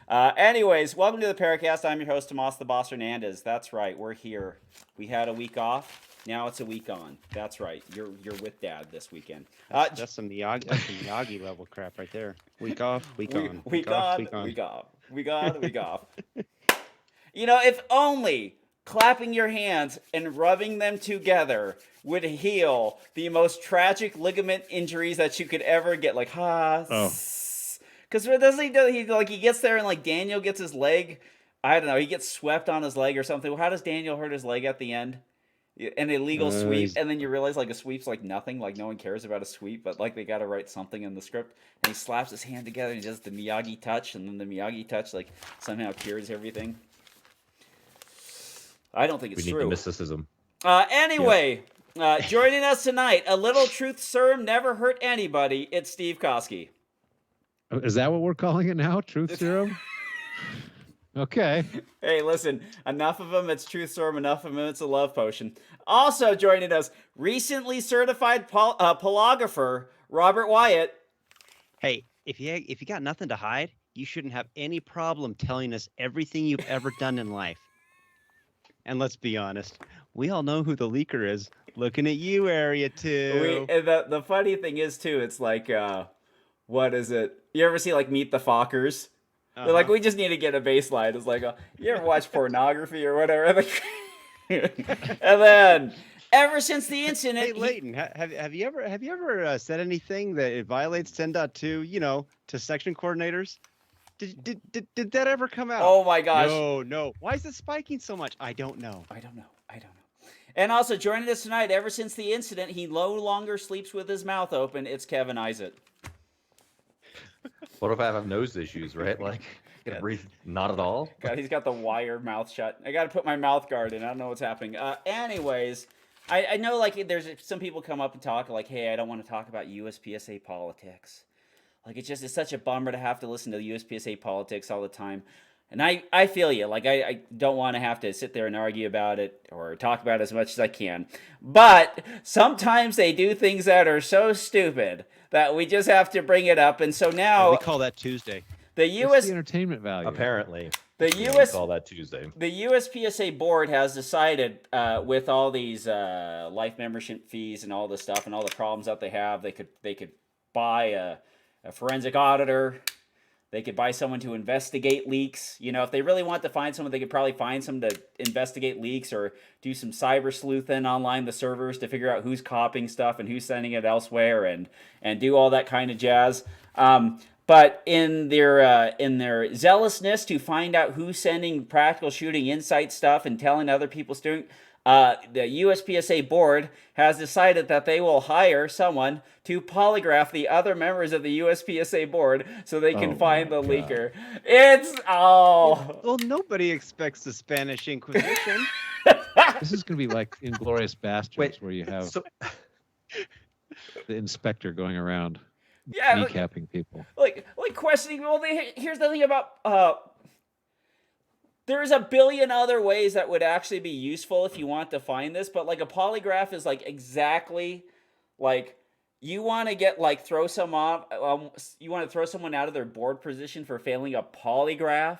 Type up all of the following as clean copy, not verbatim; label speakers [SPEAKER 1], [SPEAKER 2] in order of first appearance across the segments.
[SPEAKER 1] Anyways, welcome to the PARAcast. I'm your host, Tomas the Boss Hernandez. That's right, we're here. We had a week off. Now it's a week on. That's right. You're with Dad this weekend.
[SPEAKER 2] That's some Miyagi level crap right there. Week off, week on.
[SPEAKER 1] Week
[SPEAKER 2] Week off,
[SPEAKER 1] on,
[SPEAKER 2] week on.
[SPEAKER 1] week off. Week on, week off. If only clapping your hands and rubbing them together would heal the most tragic ligament injuries that you could ever get. Like, because doesn't he do? He gets there and like Daniel gets his leg. I don't know. He gets swept on his leg or something. Well, how does Daniel hurt his leg at the end? An illegal sweep, and then you realize like a sweep's like nothing, like no one cares about a sweep, but like they got to write something in the script. And he slaps his hand together and he does the Miyagi touch, and then the Miyagi touch like somehow cures everything. I don't think it's true.
[SPEAKER 3] We need the mysticism.
[SPEAKER 1] Anyway, joining us tonight, a little truth serum never hurt anybody. It's Steve Koski.
[SPEAKER 4] Is that what we're calling it now? Truth serum? Okay.
[SPEAKER 1] Hey, listen, enough of them, it's truth serum. Enough of them, it's a love potion. Also joining us, recently certified polygrapher, Robert Wyatt.
[SPEAKER 2] Hey, if you got nothing to hide, you shouldn't have any problem telling us everything you've ever done in life. And let's be honest, we all know who the leaker is. Looking at you, Area 2.
[SPEAKER 1] The funny thing is, too, it's like, what is it? You ever see, like, Meet the Fockers? They're like, we just need to get a baseline. It's like, you ever watch pornography or whatever? And then, ever since the incident...
[SPEAKER 2] Hey, Leighton, have you ever said anything that it violates 10.2, to section coordinators? Did that ever come out?
[SPEAKER 1] Oh, my gosh.
[SPEAKER 2] No. Why is it spiking so much? I don't know.
[SPEAKER 1] And also, joining us tonight, ever since the incident, he no longer sleeps with his mouth open. It's Kevin Isaac.
[SPEAKER 3] What if I have nose issues, right? Like, I can breathe not at all?
[SPEAKER 1] God, he's got the wire mouth shut. I got to put my mouth guard in. I don't know what's happening. Anyways, I know, like, there's some people come up and talk, like, hey, I don't want to talk about USPSA politics. Like, it's such a bummer to have to listen to the USPSA politics all the time. And I feel you. Like, I don't want to have to sit there and argue about it or talk about it as much as I can. But sometimes they do things that are so stupid that we just have to bring it up. And so now...
[SPEAKER 2] we call that Tuesday.
[SPEAKER 4] It's the entertainment value.
[SPEAKER 3] Apparently.
[SPEAKER 1] We
[SPEAKER 3] call that Tuesday.
[SPEAKER 1] The USPSA board has decided with all these life membership fees and all this stuff and all the problems that they have, they could buy a forensic auditor. They could buy someone to investigate leaks. If they really want to find someone, they could probably find someone to investigate leaks or do some cyber sleuthing online the servers to figure out who's copying stuff and who's sending it elsewhere and do all that kind of jazz. But in their zealousness to find out who's sending practical shooting insight stuff and telling other people's doing, the USPSA board has decided that they will hire someone to polygraph the other members of the USPSA board so they can find the leaker.
[SPEAKER 2] Well, nobody expects the Spanish Inquisition.
[SPEAKER 4] This is going to be like Inglourious Bastards, where you have the inspector going around kneecapping people.
[SPEAKER 1] Like questioning. Well, here's the thing about... There's a billion other ways that would actually be useful if you want to find this, but like a polygraph is like exactly like you want to get like throw someone out of their board position for failing a polygraph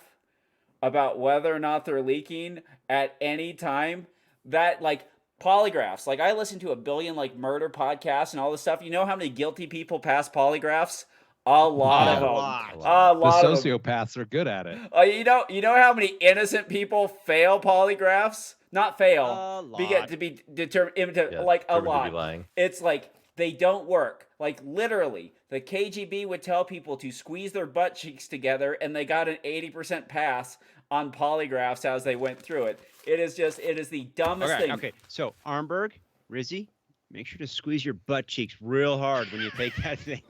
[SPEAKER 1] about whether or not they're leaking at any time. That like polygraphs, like I listen to a billion like murder podcasts and all this stuff. You know how many guilty people pass polygraphs? A lot of them.
[SPEAKER 4] The sociopaths are good at it.
[SPEAKER 1] You know how many innocent people fail polygraphs? Not fail. To be determined. Like a lot.
[SPEAKER 3] Lying.
[SPEAKER 1] It's like they don't work. Like literally, the KGB would tell people to squeeze their butt cheeks together, and they got an 80% pass on polygraphs as they went through it. It is the dumbest thing.
[SPEAKER 2] Okay. So Armberg, Rizzy, make sure to squeeze your butt cheeks real hard when you take that thing.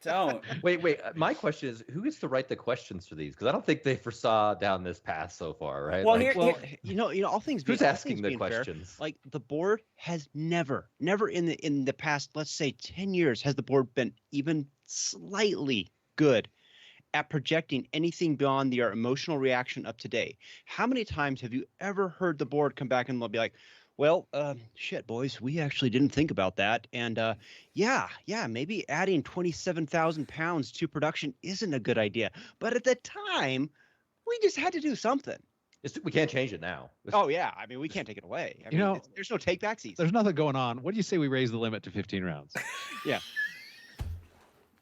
[SPEAKER 1] Don't.
[SPEAKER 3] Wait. My question is, who gets to write the questions for these? Because I don't think they foresaw down this path so far, right?
[SPEAKER 1] Well,
[SPEAKER 2] all things.
[SPEAKER 3] Who's asking the questions?
[SPEAKER 2] Fair, like the board has never in the past, let's say 10 years, has the board been even slightly good at projecting anything beyond their emotional reaction of today. How many times have you ever heard the board come back and they'll be like, Well, shit, boys, we actually didn't think about that. And yeah, maybe adding 27,000 pounds to production isn't a good idea. But at the time, we just had to do something.
[SPEAKER 3] We can't change it now.
[SPEAKER 2] Oh, yeah. I mean, we can't take it away. I mean, there's no take backsies.
[SPEAKER 4] There's nothing going on. What do you say we raise the limit to 15 rounds?
[SPEAKER 2] Yeah.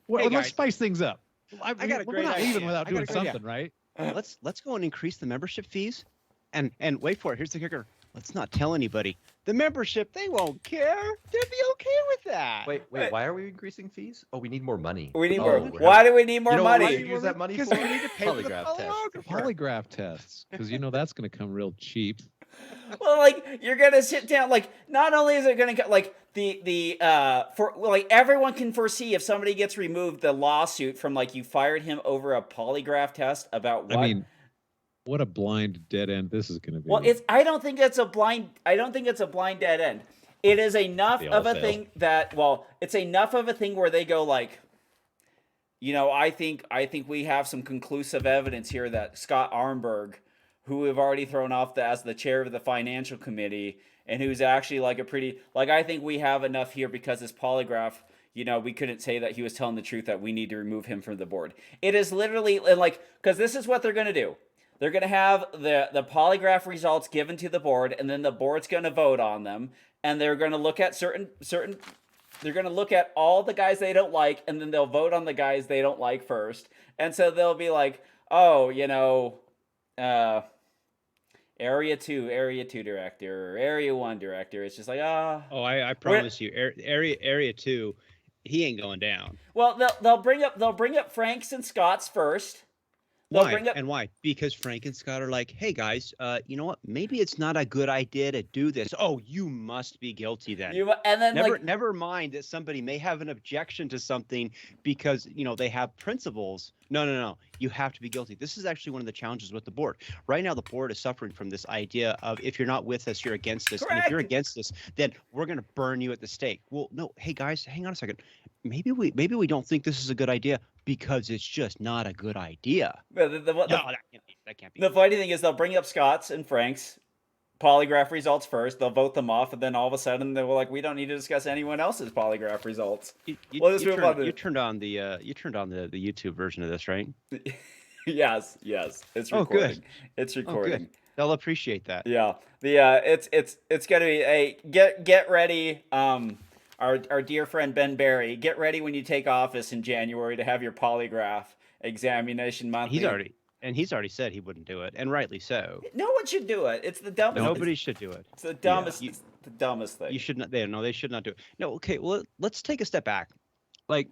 [SPEAKER 4] Well, let's spice things up.
[SPEAKER 2] I got a great
[SPEAKER 4] We're not
[SPEAKER 2] idea.
[SPEAKER 4] leaving without doing something, right?
[SPEAKER 2] Let's go and increase the membership fees. And wait for it. Here's the kicker. Let's not tell anybody. The membership, they won't care. They'll be okay with that.
[SPEAKER 3] Wait. Why are we increasing fees? Oh, we need more money.
[SPEAKER 1] We need more. Why do we need more money?
[SPEAKER 3] Why do you use that money for?
[SPEAKER 2] Because we need to pay for the
[SPEAKER 3] Polygraph test.
[SPEAKER 4] Polygraph tests, because that's going to come real cheap.
[SPEAKER 1] Well, like, you're gonna sit down. Like, not only is it gonna like everyone can foresee if somebody gets removed, the lawsuit from like you fired him over a polygraph test about what.
[SPEAKER 4] I mean, what a blind dead end this is going to be.
[SPEAKER 1] Well, I don't think it's a blind dead end. It is enough of a thing that, it's enough of a thing where they go like, I think we have some conclusive evidence here that Scott Armberg, who we've already thrown off as the chair of the financial committee, and who's actually like I think we have enough here because this polygraph, we couldn't say that he was telling the truth, that we need to remove him from the board. It is literally because this is what they're going to do. They're going to have the polygraph results given to the board, and then the board's going to vote on them, and they're going to look at certain they're going to look at all the guys they don't like, and then they'll vote on the guys they don't like first. And so they'll be like, oh, Area 2 director, or Area 1 director. It's just like,
[SPEAKER 2] Oh, I promise you, Area 2, he ain't going down.
[SPEAKER 1] Well, they'll bring up Frank's and Scott's first.
[SPEAKER 2] Why? Because Frank and Scott are like, hey guys, you know what? Maybe it's not a good idea to do this. Oh, you must be guilty then. Never mind that somebody may have an objection to something because they have principles. No. You have to be guilty. This is actually one of the challenges with the board. Right now, the board is suffering from this idea of if you're not with us, you're against us.
[SPEAKER 1] Correct.
[SPEAKER 2] And if you're against us, then we're going to burn you at the stake. Well, no. Hey guys, hang on a second. Maybe we don't think this is a good idea because it's just not a good idea.
[SPEAKER 1] That
[SPEAKER 2] can't be.
[SPEAKER 1] The funny thing is they'll bring up Scott's and Frank's polygraph results first. They'll vote them off, and then all of a sudden they were like, "We don't need to discuss anyone else's polygraph results."
[SPEAKER 2] You turned on the YouTube version of this, right?
[SPEAKER 1] Yes, it's recording.
[SPEAKER 2] Oh, good.
[SPEAKER 1] It's recording.
[SPEAKER 2] Oh, good. They'll appreciate that.
[SPEAKER 1] Yeah, it's gonna be get ready. Our dear friend Ben Barry, get ready when you take office in January to have your polygraph examination monthly.
[SPEAKER 2] He's already said he wouldn't do it, and rightly so.
[SPEAKER 1] No one should do it. It's the dumbest.
[SPEAKER 2] Nobody should do it.
[SPEAKER 1] It's the dumbest. It's the dumbest thing.
[SPEAKER 2] You should not. They should not do it. No. Okay. Well, let's take a step back. Like,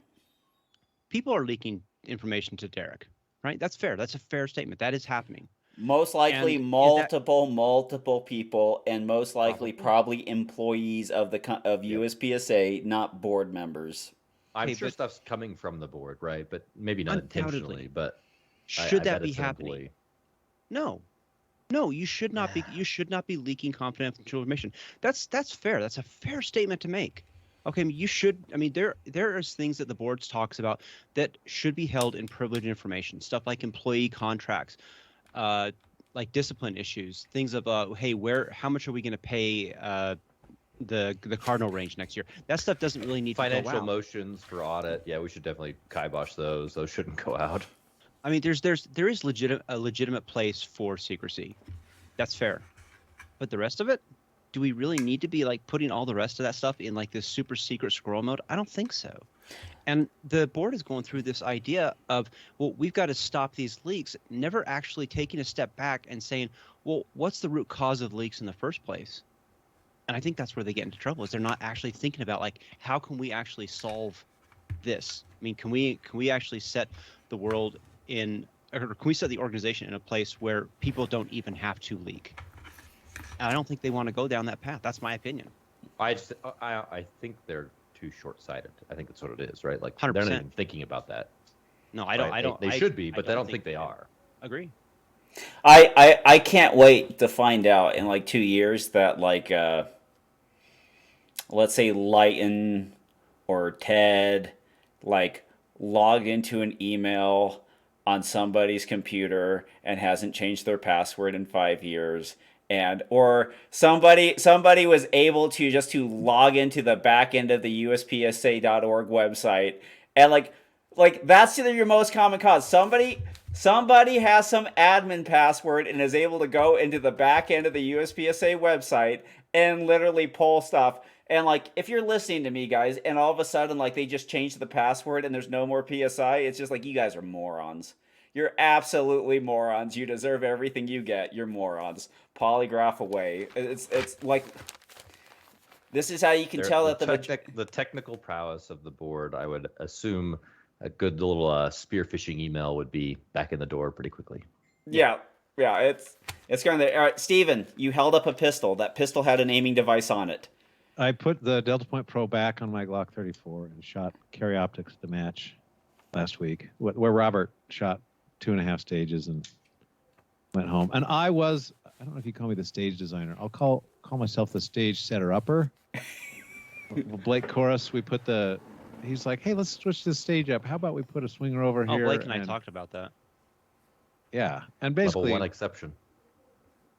[SPEAKER 2] people are leaking information to Derek, right? That's fair. That's a fair statement. That is happening.
[SPEAKER 1] Most likely multiple people, and most likely probably employees of USPSA, not board members.
[SPEAKER 3] I'm sure stuff's coming from the board, right? But maybe not intentionally. But
[SPEAKER 2] should that be happening? No, you should not be. You should not be leaking confidential information. That's fair. That's a fair statement to make. Okay, you should. I mean, there is things that the board talks about that should be held in privileged information. Stuff like employee contracts. Like discipline issues, things of hey, how much are we going to pay the Cardinal range next year? That stuff doesn't really need
[SPEAKER 3] financial
[SPEAKER 2] to go out.
[SPEAKER 3] Motions for audit. Yeah, we should definitely kibosh those. Those shouldn't go out.
[SPEAKER 2] I mean, there is a legitimate place for secrecy. That's fair, but the rest of it, do we really need to be like putting all the rest of that stuff in like this super secret squirrel mode? I don't think so. And the board is going through this idea of, well, we've got to stop these leaks, never actually taking a step back and saying, well, what's the root cause of leaks in the first place? And I think that's where they get into trouble, is they're not actually thinking about, like, how can we actually solve this? I mean, can we actually set the world in, or can we set the organization in a place where people don't even have to leak? And I don't think they want to go down that path. That's my opinion.
[SPEAKER 3] I think they're too short-sighted. I think that's what it is, right? Like
[SPEAKER 2] 100%.
[SPEAKER 3] They're not even thinking about that.
[SPEAKER 2] No, I don't.
[SPEAKER 3] They should be, but I don't think they are.
[SPEAKER 2] Agree.
[SPEAKER 1] I can't wait to find out in like 2 years that like let's say Lighten or Ted like logged into an email on somebody's computer and hasn't changed their password in 5 years, or somebody was able to log into the back end of the USPSA.org website, and like that's your most common cause. Somebody has some admin password and is able to go into the back end of the USPSA website and literally pull stuff. And like, if you're listening to me, guys, and all of a sudden like they just changed the password and there's no more PSI, it's just like, you guys are morons. You're absolutely morons. You deserve everything you get. You're morons. Polygraph away. It's like, this is how you can tell that
[SPEAKER 3] the technical prowess of the board. I would assume a good little spearfishing email would be back in the door pretty quickly.
[SPEAKER 1] Yeah, it's going there. All right, Steven, you held up a pistol. That pistol had an aiming device on it.
[SPEAKER 4] I put the Delta Point Pro back on my Glock 34 and shot carry optics to match last week, where Robert shot 2.5 stages and went home. And I don't know if you call me the stage designer. I'll call myself the stage setter-upper. Blake Chorus, he's like, hey, let's switch this stage up. How about we put a swinger over here?
[SPEAKER 2] Oh, Blake and I talked about that.
[SPEAKER 4] Yeah, and basically
[SPEAKER 3] level 1 exception.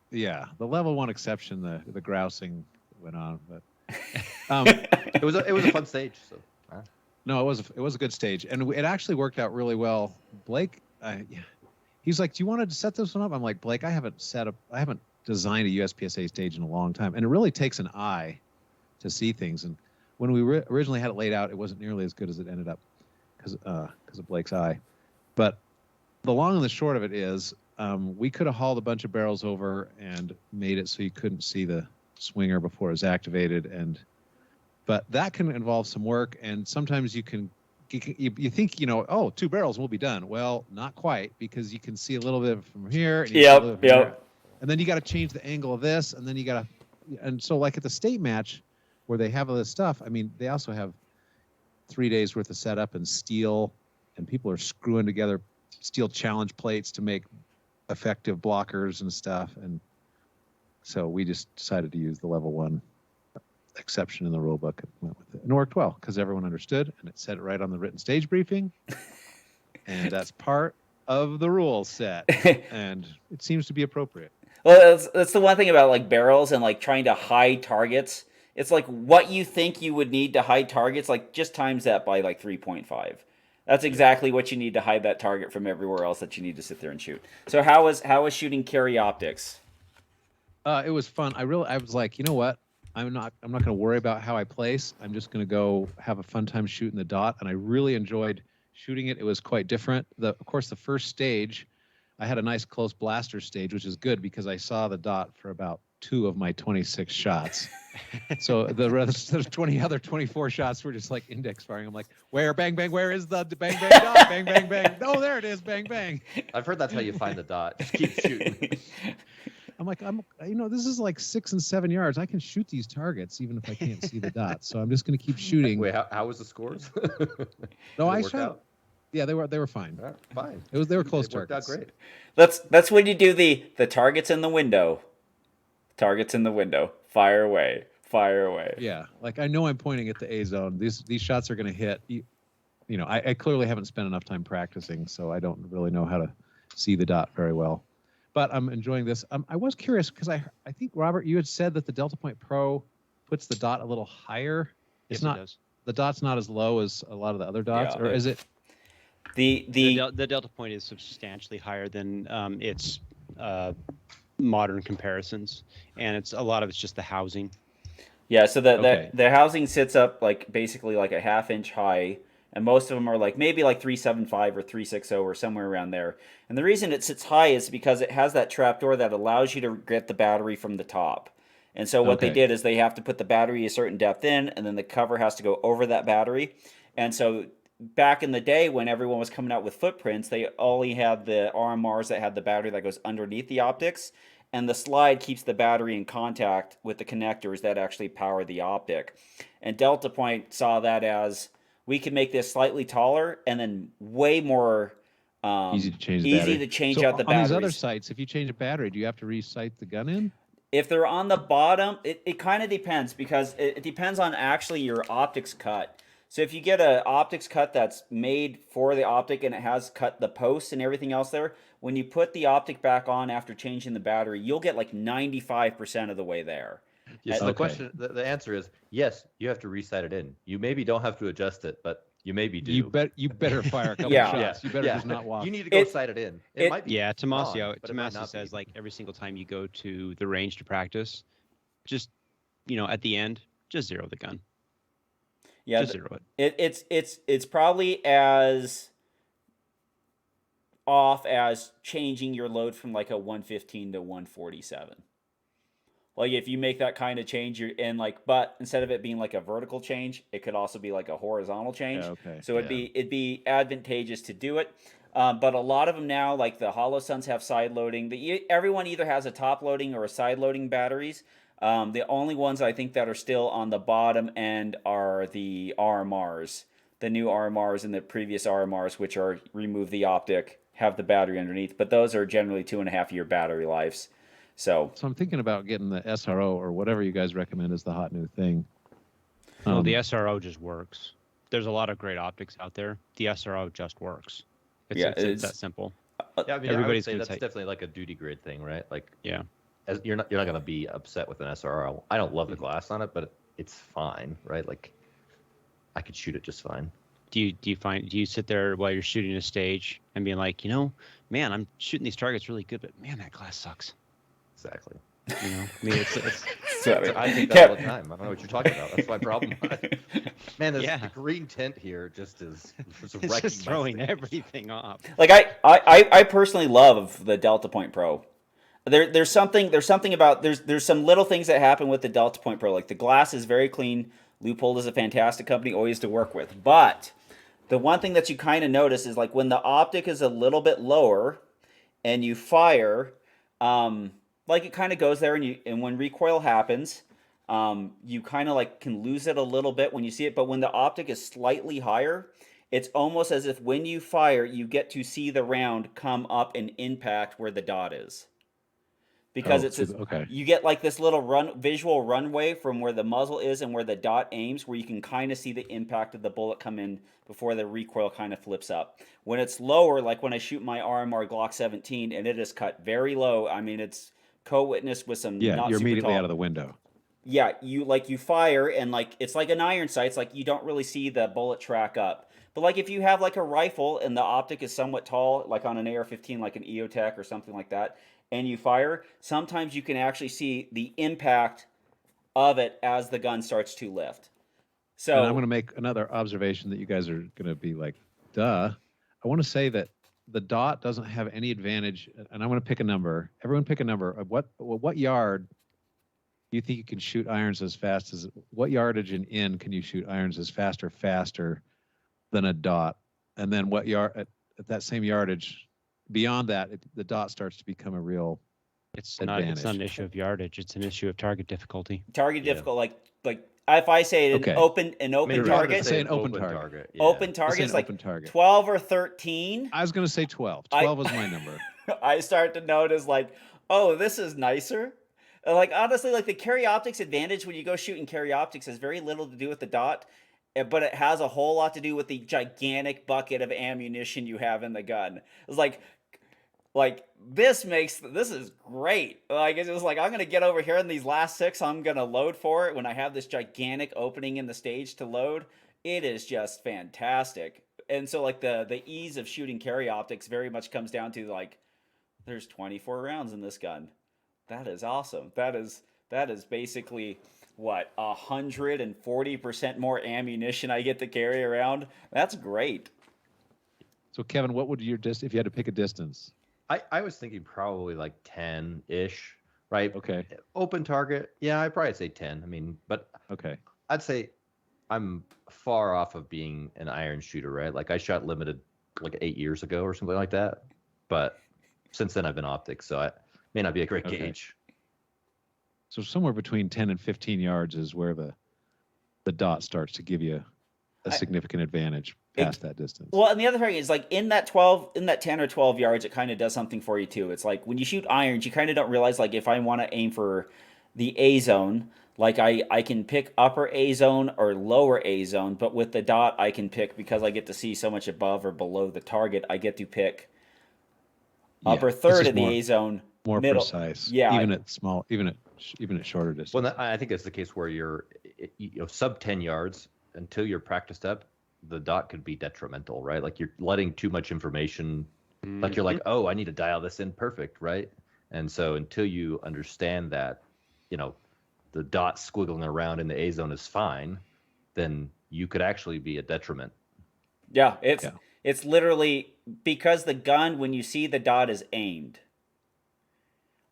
[SPEAKER 4] Yeah, the level 1 exception, the grousing went on, but
[SPEAKER 3] it was a fun stage. So
[SPEAKER 4] no, it was a good stage, and it actually worked out really well. Blake, he's like, do you want to set this one up? I'm like, Blake, I haven't designed a USPSA stage in a long time, and it really takes an eye to see things. And when we originally had it laid out, it wasn't nearly as good as it ended up because of Blake's eye. But the long and the short of it is, we could have hauled a bunch of barrels over and made it so you couldn't see the swinger before it was activated, but that can involve some work, and sometimes you think, oh, 2 barrels will be done. Well, not quite, because you can see a little bit from here.
[SPEAKER 1] Yep.
[SPEAKER 4] And then you got to change the angle of this, and then and so like at the state match where they have all this stuff, I mean, they also have 3 days worth of setup and steel, and people are screwing together steel challenge plates to make effective blockers and stuff. And so we just decided to use the level 1 exception in the rule book and went with it. And it worked well because everyone understood, and it said it right on the written stage briefing. And that's part of the rule set. And it seems to be appropriate.
[SPEAKER 1] Well, that's the one thing about like barrels and like trying to hide targets. It's like what you think you would need to hide targets, like just times that by like 3.5. That's exactly what you need to hide that target from everywhere else that you need to sit there and shoot. So how was shooting carry optics?
[SPEAKER 4] It was fun. I was like, you know what? I'm not going to worry about how I place. I'm just going to go have a fun time shooting the dot. And I really enjoyed shooting it. It was quite different. Of course, the first stage, I had a nice close blaster stage, which is good because I saw the dot for about 2 of my 26 shots. So the 24 shots were just like index firing. I'm like, where, bang, bang, where is the bang, bang, dot? Bang, bang, bang. Oh, there it is, bang, bang.
[SPEAKER 3] I've heard that's how you find the dot. Just keep shooting.
[SPEAKER 4] I'm like, this is like 6 and 7 yards. I can shoot these targets even if I can't see the dots. So I'm just going to keep shooting.
[SPEAKER 3] Wait, how was the scores?
[SPEAKER 4] No, I shot. Out? Yeah, they were fine.
[SPEAKER 3] Right, fine.
[SPEAKER 4] They were close
[SPEAKER 3] targets.
[SPEAKER 4] Worked out
[SPEAKER 3] great.
[SPEAKER 1] That's when you do the targets in the window. Targets in the window. Fire away. Fire away.
[SPEAKER 4] Yeah, like I know I'm pointing at the A zone. These shots are going to hit. I clearly haven't spent enough time practicing, so I don't really know how to see the dot very well. But I'm enjoying this. I was curious because I think, Robert, you had said that the Delta Point Pro puts the dot a little higher.
[SPEAKER 2] Yes, it does.
[SPEAKER 4] The dot's not as low as a lot of the other dots, or is it?
[SPEAKER 2] The Delta Point is substantially higher than its modern comparisons, and a lot of it's just the housing.
[SPEAKER 1] Yeah, so the housing sits up like basically like a 1/2 inch high. And most of them are like maybe like 375 or 360 or somewhere around there. And the reason it sits high is because it has that trapdoor that allows you to get the battery from the top. And so what they did is they have to put the battery a certain depth in, and then the cover has to go over that battery. And so back in the day when everyone was coming out with footprints, they only had the RMRs that had the battery that goes underneath the optics. And the slide keeps the battery in contact with the connectors that actually power the optic. And Delta Point saw that as, we can make this slightly taller and then way more
[SPEAKER 4] easy to change
[SPEAKER 1] out the batteries.
[SPEAKER 4] On these other sites, if you change a battery, do you have to re-sight the gun in?
[SPEAKER 1] If they're on the bottom, it kind of depends because it depends on actually your optics cut. So if you get an optics cut that's made for the optic and it has cut the posts and everything else there, when you put the optic back on after changing the battery, you'll get like 95% of the way there.
[SPEAKER 3] Yes,
[SPEAKER 1] Okay.
[SPEAKER 3] the question, the answer is yes. You have to reset it in. You maybe don't have to adjust it, but you maybe do.
[SPEAKER 4] You better fire a couple
[SPEAKER 1] Yeah.
[SPEAKER 4] shots. You better just not walk.
[SPEAKER 3] You need to go sight it in. It might be.
[SPEAKER 2] Yeah,
[SPEAKER 3] on,
[SPEAKER 2] Tomasio
[SPEAKER 3] but it might not
[SPEAKER 2] says
[SPEAKER 3] be.
[SPEAKER 2] like every single time you go to the range to practice, just at the end, just zero the gun.
[SPEAKER 1] Yeah,
[SPEAKER 2] just zero it.
[SPEAKER 1] It's probably as off as changing your load from like a 115 to 147. Like if you make that kind of change, you're in like, but instead of it being like a vertical change, it could also be like a horizontal change.
[SPEAKER 4] Yeah, okay.
[SPEAKER 1] So it'd be advantageous to do it. But a lot of them now, like the Hollow Suns, have side loading. Everyone either has a top loading or a side loading batteries. The only ones I think that are still on the bottom end are the RMRs, the new RMRs and the previous RMRs, which are remove the optic, have the battery underneath. But those are generally 2.5-year battery lives. So
[SPEAKER 4] I'm thinking about getting the SRO or whatever you guys recommend is the hot new thing.
[SPEAKER 2] No, the SRO just works. There's a lot of great optics out there. The SRO just works. It's that simple.
[SPEAKER 3] Yeah, I mean, I would say that's definitely like a duty grade thing, right? Like,
[SPEAKER 2] yeah,
[SPEAKER 3] you're not going to be upset with an SRO. I don't love the glass on it, but it's fine, right? Like, I could shoot it just fine.
[SPEAKER 2] Do you sit there while you're shooting a stage and being like, man, I'm shooting these targets really good, but man, that glass sucks.
[SPEAKER 3] Exactly.
[SPEAKER 2] I mean, it's
[SPEAKER 3] I think that all the time. I don't know what you're talking about. That's my problem. Man, the green tint here just is
[SPEAKER 2] it's just throwing everything off.
[SPEAKER 1] Like I personally love the Delta Point Pro. There's something about there's some little things that happen with the Delta Point Pro. Like the glass is very clean. Leupold is a fantastic company, always to work with. But the one thing that you kind of notice is like when the optic is a little bit lower and you fire, like it kind of goes there, and when recoil happens, you kind of like can lose it a little bit when you see it. But when the optic is slightly higher, it's almost as if when you fire, you get to see the round come up and impact where the dot is. Because you get like this little visual runway from where the muzzle is and where the dot aims, where you can kind of see the impact of the bullet come in before the recoil kind of flips up. When it's lower, like when I shoot my RMR Glock 17 and it is cut very low, I mean it's co-witnessed with some not
[SPEAKER 4] you're
[SPEAKER 1] super
[SPEAKER 4] immediately
[SPEAKER 1] tall.
[SPEAKER 4] out of the window.
[SPEAKER 1] Yeah, you fire and like it's like an iron sight. It's like you don't really see the bullet track up. But like if you have like a rifle and the optic is somewhat tall, like on an AR-15, like an EOTech or something like that, and you fire, sometimes you can actually see the impact of it as the gun starts to lift. So
[SPEAKER 4] and I'm going to make another observation that you guys are going to be like, duh. I want to say that the dot doesn't have any advantage, and I'm going to pick a number. Everyone pick a number. Of what yard do you think you can shoot irons as fast as? What yardage and in can you shoot irons as fast or faster than a dot? And then what yard at that same yardage? Beyond that, the dot starts to become a real advantage.
[SPEAKER 2] It's not an issue of yardage. It's an issue of target difficulty.
[SPEAKER 1] Difficult, like if I say an open target,
[SPEAKER 4] say an open target.
[SPEAKER 1] Yeah. Open target is like
[SPEAKER 4] open target.
[SPEAKER 1] 12 or 13.
[SPEAKER 4] I was going to say 12. 12 was my number.
[SPEAKER 1] I start to notice like, oh, this is nicer. Like honestly, like the carry optics advantage when you go shooting carry optics has very little to do with the dot, but it has a whole lot to do with the gigantic bucket of ammunition you have in the gun. It's like this is great. Like it's just like I'm gonna get over here in these last 6, I'm gonna load for it when I have this gigantic opening in the stage to load. It is just fantastic. And so like the ease of shooting carry optics very much comes down to like there's 24 rounds in this gun. That is awesome. That is basically what 140% more ammunition I get to carry around. That's great.
[SPEAKER 4] So Kevin, what would your if you had to pick a distance?
[SPEAKER 3] I was thinking probably like 10-ish, right?
[SPEAKER 4] Okay.
[SPEAKER 3] Open target, yeah, I'd probably say 10. I mean, but
[SPEAKER 4] okay,
[SPEAKER 3] I'd say I'm far off of being an iron shooter, right? Like I shot limited like 8 years ago or something like that, but since then I've been optics, so I may not be a great gauge.
[SPEAKER 4] So somewhere between 10 and 15 yards is where the dot starts to give you a significant advantage past that distance.
[SPEAKER 1] Well, and the other thing is like in that 10 or 12 yards, it kind of does something for you too. It's like when you shoot irons, you kind of don't realize like if I want to aim for the A zone, like I can pick upper A zone or lower A zone, but with the dot I can pick because I get to see so much above or below the target, I get to pick upper
[SPEAKER 4] it's
[SPEAKER 1] third
[SPEAKER 4] just
[SPEAKER 1] of the A zone,
[SPEAKER 4] more
[SPEAKER 1] middle.
[SPEAKER 4] precise.
[SPEAKER 1] Yeah.
[SPEAKER 4] Even at small, even at shorter distance.
[SPEAKER 3] Well, I think it's the case where you're, sub 10 yards until you're practiced up. The dot could be detrimental, right? Like you're letting too much information. Like you're like, oh, I need to dial this in perfect, right? And so until you understand that, the dot squiggling around in the A zone is fine, then you could actually be a detriment.
[SPEAKER 1] Yeah, it's literally because the gun, when you see the dot, is aimed.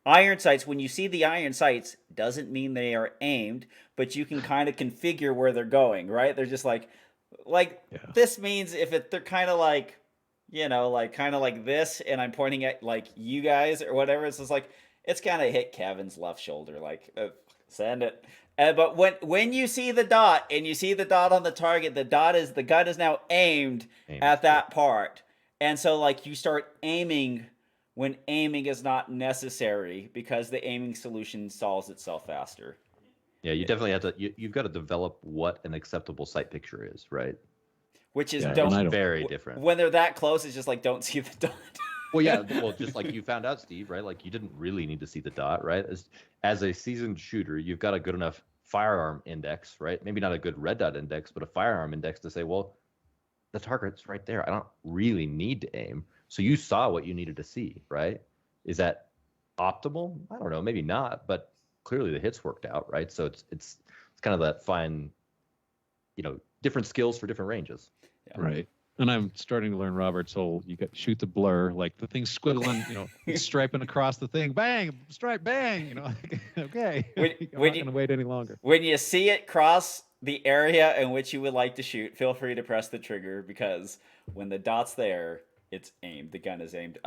[SPEAKER 1] Iron sights, when you see the iron sights, doesn't mean they are aimed, but you can kind of configure where they're going, right? They're just this means if they're kind of like, kind of like this, and I'm pointing at like you guys or whatever, it's just like, it's kind of hit Kevin's left shoulder, send it. But when you see the dot and you see the dot on the target, the gun is now aimed at that part. And so like you start aiming when aiming is not necessary because the aiming solution solves itself faster.
[SPEAKER 3] Yeah, you definitely have to. You've got to develop what an acceptable sight picture is, right?
[SPEAKER 1] Which is
[SPEAKER 3] very different.
[SPEAKER 1] When they're that close, it's just like don't see the dot.
[SPEAKER 3] Well, yeah. Well, just like you found out, Steve, right? Like you didn't really need to see the dot, right? As a seasoned shooter, you've got a good enough firearm index, right? Maybe not a good red dot index, but a firearm index to say, well, the target's right there. I don't really need to aim. So you saw what you needed to see, right? Is that optimal? I don't know, maybe not, but clearly the hits worked out, right? So it's kind of that fine, different skills for different ranges.
[SPEAKER 4] Yeah. Right. And I'm starting to learn Robert's whole, you got shoot the blur, like the thing squiggling, striping across the thing, bang, stripe, bang, okay. I'm not going to wait any longer.
[SPEAKER 1] When you see it cross the area in which you would like to shoot, feel free to press the trigger, because when the dot's there, it's aimed. The gun is aimed.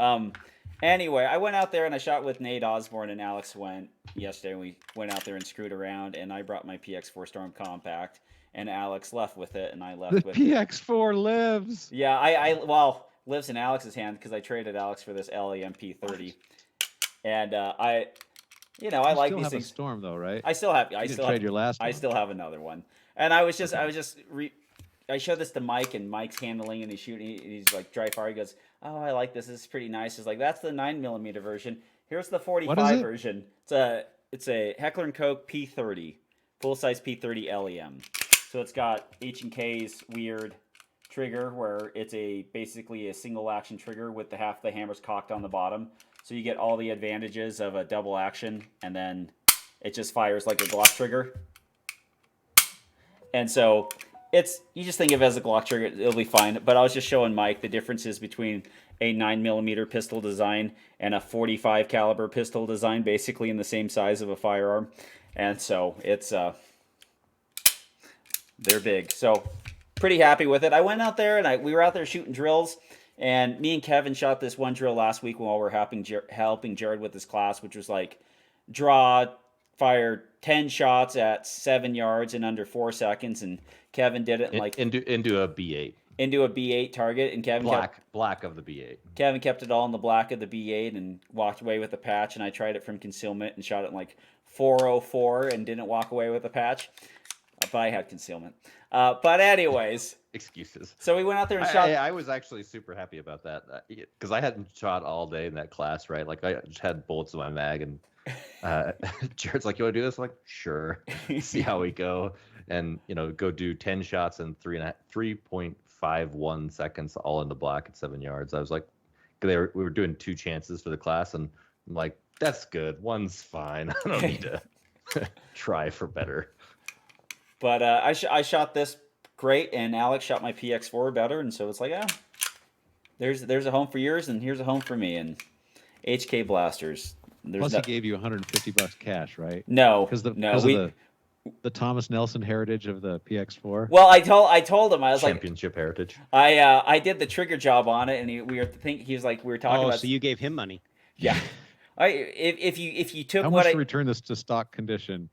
[SPEAKER 1] Anyway, I went out there and I shot with Nate Osborne, and Alex went yesterday. We went out there and screwed around, and I brought my PX4 Storm Compact, and Alex left with it, and I left with
[SPEAKER 4] the PX4 lives.
[SPEAKER 1] Yeah, lives in Alex's hand because I traded Alex for this LEM P30, and I like these things.
[SPEAKER 4] Still have a Storm though, right?
[SPEAKER 1] I still have.
[SPEAKER 4] Your last one.
[SPEAKER 1] I still have another one, and I showed this to Mike, and Mike's handling, and he's shooting. He's like dry fire. He goes, "Oh, I like this. This is pretty nice." He's like, "That's the 9mm version. Here's the 45 version. It's a Heckler & Koch P30, full size P30 LEM. So it's got H&K's weird trigger where it's basically a single action trigger with half the hammers cocked on the bottom. So you get all the advantages of a double action, and then it just fires like a Glock trigger. And so you just think of it as a Glock trigger, it'll be fine. But I was just showing Mike the differences between a 9mm pistol design and a 45 caliber pistol design, basically in the same size of a firearm. And so they're big. So pretty happy with it. I went out there and we were out there shooting drills, and me and Kevin shot this one drill last week while we were helping Jared with his class, which was like fire 10 shots at 7 yards in under 4 seconds, and Kevin did it
[SPEAKER 3] into a B8.
[SPEAKER 1] Into a B8 target, and Kevin
[SPEAKER 3] black of the B8.
[SPEAKER 1] Kevin kept it all in the black of the B8 and walked away with the patch, and I tried it from concealment and shot it in like 404 and didn't walk away with the patch. But I had concealment. But anyways.
[SPEAKER 3] Excuses.
[SPEAKER 1] So we went out there and shot.
[SPEAKER 3] I was actually super happy about that because I hadn't shot all day in that class, right? Like I just had bullets in my mag, and Jared's like, "You want to do this?" I'm like, "Sure." See how we go, and go do 10 shots in 3.51 seconds, all in the black at 7 yards. I was like, we were doing 2 chances for the class, and I'm like, "That's good. One's fine. I don't need to try for better."
[SPEAKER 1] But I shot this great, and Alex shot my PX4 better, and so it's like, there's a home for yours, and here's a home for me, and HK blasters.
[SPEAKER 4] Plus, he gave you $150 cash, right?
[SPEAKER 1] No,
[SPEAKER 4] because of the Thomas Nelson heritage of the PX4.
[SPEAKER 1] Well, I told him, I was
[SPEAKER 3] championship heritage.
[SPEAKER 1] I did the trigger job on it, and he was like, we were talking about.
[SPEAKER 2] So you gave him money?
[SPEAKER 1] Yeah. If you took
[SPEAKER 4] how much to return this to stock condition?